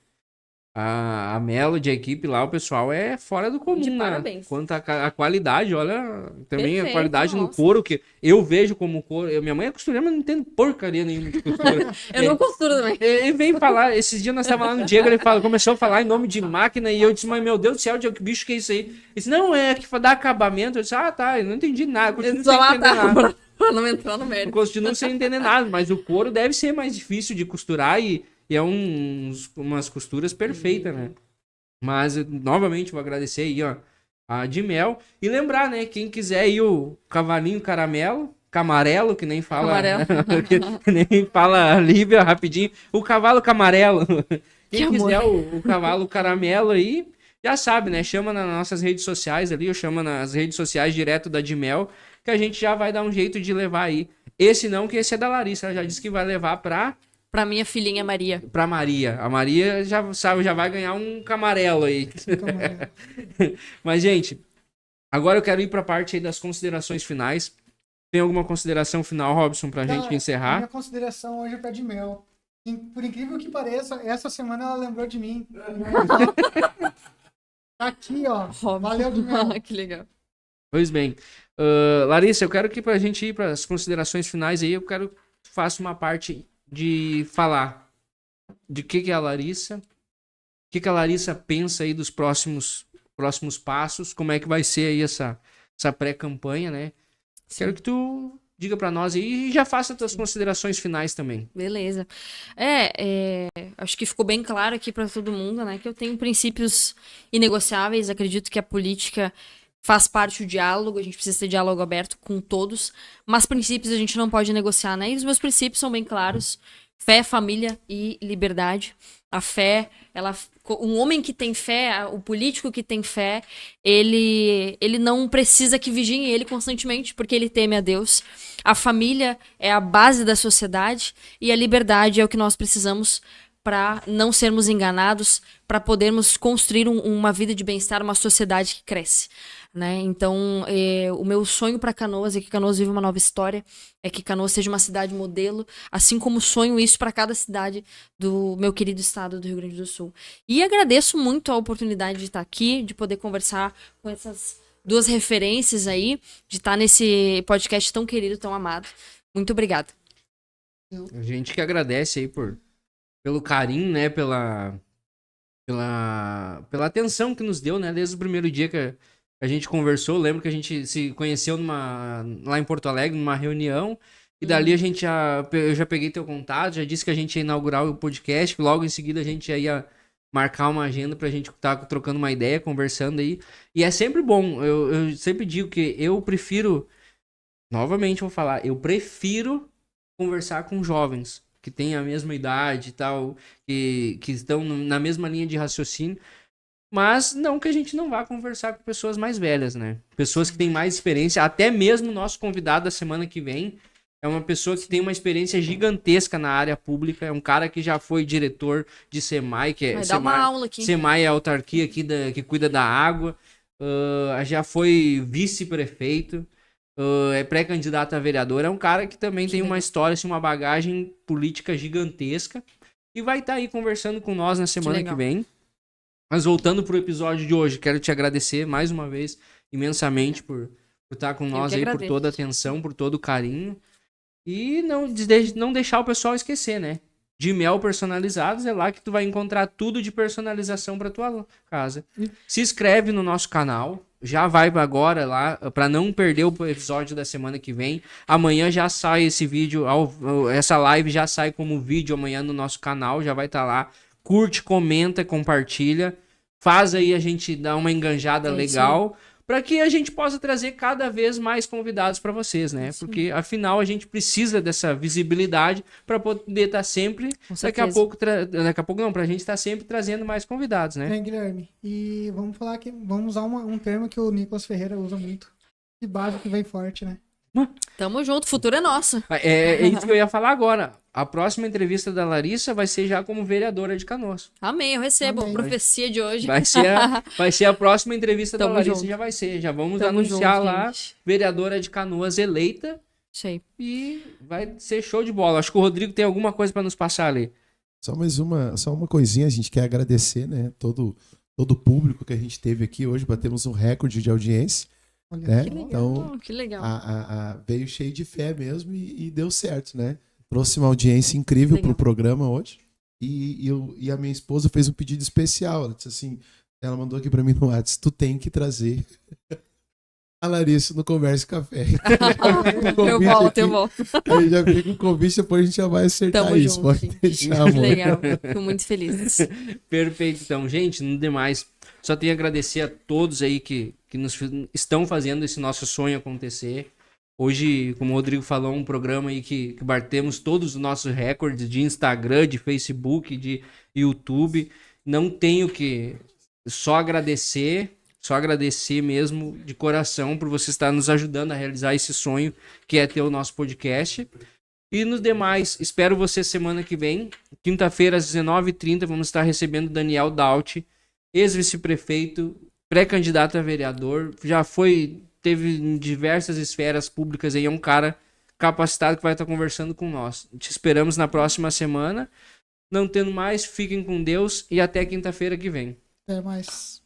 A Melody, a equipe lá, o pessoal é fora do comum, né? Parabéns. Quanto a qualidade, olha, também Perfeito, a qualidade no couro, que eu vejo como couro. Minha mãe é costureira, mas não entendo porcaria nenhuma de costura. Eu não costuro também. Ele veio falar, esses dias nós estávamos lá no Diego, ele começou a falar em nome de máquina, e eu disse, mas meu Deus do céu, que bicho que é isso aí? Ele disse, não, é que dá acabamento. Eu disse, tá, eu não entendi nada, continuo sem entender nada. Pra não entrar no mérito. Continuo sem entender nada, mas o couro deve ser mais difícil de costurar e é umas costuras perfeitas, né? Mas, novamente, vou agradecer aí, ó, a Admel. E lembrar, né, quem quiser aí o cavalinho camarelo, que nem fala... que nem fala a Lívia rapidinho. O cavalo camarelo. Quem quiser o cavalo caramelo aí, já sabe, né? Chama nas nossas redes sociais ali, ou chama nas redes sociais direto da Admel, que a gente já vai dar um jeito de levar aí. Esse não, que esse é da Larissa. Ela já disse que vai levar pra Pra minha filhinha Maria. Pra Maria. A Maria já vai ganhar um camarelo aí. Mas, gente, agora eu quero ir pra parte aí das considerações finais. Tem alguma consideração final, Robson, pra gente encerrar? A minha consideração hoje é pé de mel. Por incrível que pareça, essa semana ela lembrou de mim. Tá aqui, ó. Valeu de mel. Que legal. Pois bem. Larissa, eu quero que pra gente ir pras considerações finais aí, eu quero que tu faça uma parte de falar de que é a Larissa, o que a Larissa pensa aí dos próximos passos, como é que vai ser aí essa pré-campanha, né? Sim. Quero que tu diga pra nós aí e já faça as tuas considerações finais também. Beleza. Acho que ficou bem claro aqui pra todo mundo, né, que eu tenho princípios inegociáveis, acredito que a política faz parte do diálogo, a gente precisa ter diálogo aberto com todos, mas princípios a gente não pode negociar, né? E os meus princípios são bem claros: fé, família e liberdade. A fé, um homem que tem fé, o político que tem fé, ele não precisa que vigiem ele constantemente, porque ele teme a Deus. A família é a base da sociedade e a liberdade é o que nós precisamos para não sermos enganados, para podermos construir uma vida de bem-estar, uma sociedade que cresce, né? Então, o meu sonho para Canoas é que Canoas viva uma nova história, é que Canoas seja uma cidade modelo, assim como sonho isso para cada cidade do meu querido estado do Rio Grande do Sul. E agradeço muito a oportunidade de estar aqui, de poder conversar com essas duas referências aí, de estar nesse podcast tão querido, tão amado. Muito obrigada. A gente que agradece aí pelo carinho, né, pela atenção que nos deu, né, desde o primeiro dia que a gente conversou. Eu lembro que a gente se conheceu lá em Porto Alegre, numa reunião, e dali eu já peguei teu contato, já disse que a gente ia inaugurar o podcast, que logo em seguida a gente ia marcar uma agenda pra gente estar trocando uma ideia, conversando aí. E é sempre bom, eu sempre digo que eu prefiro, novamente vou falar, eu prefiro conversar com jovens que têm a mesma idade e tal, que estão na mesma linha de raciocínio, mas não que a gente não vá conversar com pessoas mais velhas, né? Pessoas que têm mais experiência, até mesmo o nosso convidado da semana que vem é uma pessoa que tem uma experiência gigantesca na área pública, é um cara que já foi diretor de SEMAI, que é... Vai dar uma aula aqui. SEMAI é a autarquia aqui que cuida da água, já foi vice-prefeito, é pré-candidato a vereador, é um cara que também tem uma história, assim, uma bagagem política gigantesca, e vai estar aí conversando com nós na semana que vem. Mas voltando pro episódio de hoje, quero te agradecer mais uma vez imensamente por estar com nós aí, por toda a atenção, por todo o carinho, e não deixar o pessoal esquecer, né? De Mel Personalizados, é lá que tu vai encontrar tudo de personalização para tua casa. Se inscreve no nosso canal, já vai agora lá, para não perder o episódio da semana que vem. Amanhã já sai esse vídeo, essa live já sai como vídeo amanhã no nosso canal, já vai estar lá. Curte, comenta, compartilha, faz aí a gente dar uma enganjada legal, para que a gente possa trazer cada vez mais convidados para vocês, né? Porque afinal a gente precisa dessa visibilidade para poder estar sempre, daqui a pouco não, pra gente estar sempre trazendo mais convidados, né? Guilherme, e vamos usar um termo que o Nicolas Ferreira usa muito, de base que vem forte, né? Tamo junto, o futuro é nosso. É isso que eu ia falar agora. A próxima entrevista da Larissa vai ser já como vereadora de Canoas. Amém, eu recebo a profecia de hoje. Vai ser a próxima entrevista da Larissa, já vai ser. Já vamos anunciar lá, vereadora de Canoas eleita. Sei. E vai ser show de bola. Acho que o Rodrigo tem alguma coisa para nos passar ali. Só uma coisinha, a gente quer agradecer, né, todo o público que a gente teve aqui hoje, batemos um recorde de audiência. Né? Que legal, então, que legal. Veio cheio de fé mesmo e deu certo, né? Trouxe uma audiência incrível pro programa hoje. E a minha esposa fez um pedido especial. Ela disse assim, ela mandou aqui pra mim no WhatsApp: tu tem que trazer a Larissa no Conversa Café. Eu volto. Aí já fica um convite, depois a gente já vai acertar. Tamo isso. Junto, pode gente. deixar, amor. Legal, fico muito feliz. Perfeito, então, gente, no demais, só tenho a agradecer a todos aí que nos estão fazendo esse nosso sonho acontecer. Hoje, como o Rodrigo falou, um programa aí que batemos todos os nossos recordes de Instagram, de Facebook, de YouTube. Não tenho que só agradecer mesmo de coração por você estar nos ajudando a realizar esse sonho que é ter o nosso podcast. E nos demais, espero você semana que vem. Quinta-feira, às 19h30, vamos estar recebendo Daniel Daut, ex-vice-prefeito, pré-candidato a vereador. Teve em diversas esferas públicas aí, é um cara capacitado que vai estar conversando com nós. Te esperamos na próxima semana. Não tendo mais, fiquem com Deus e até quinta-feira que vem. Até mais.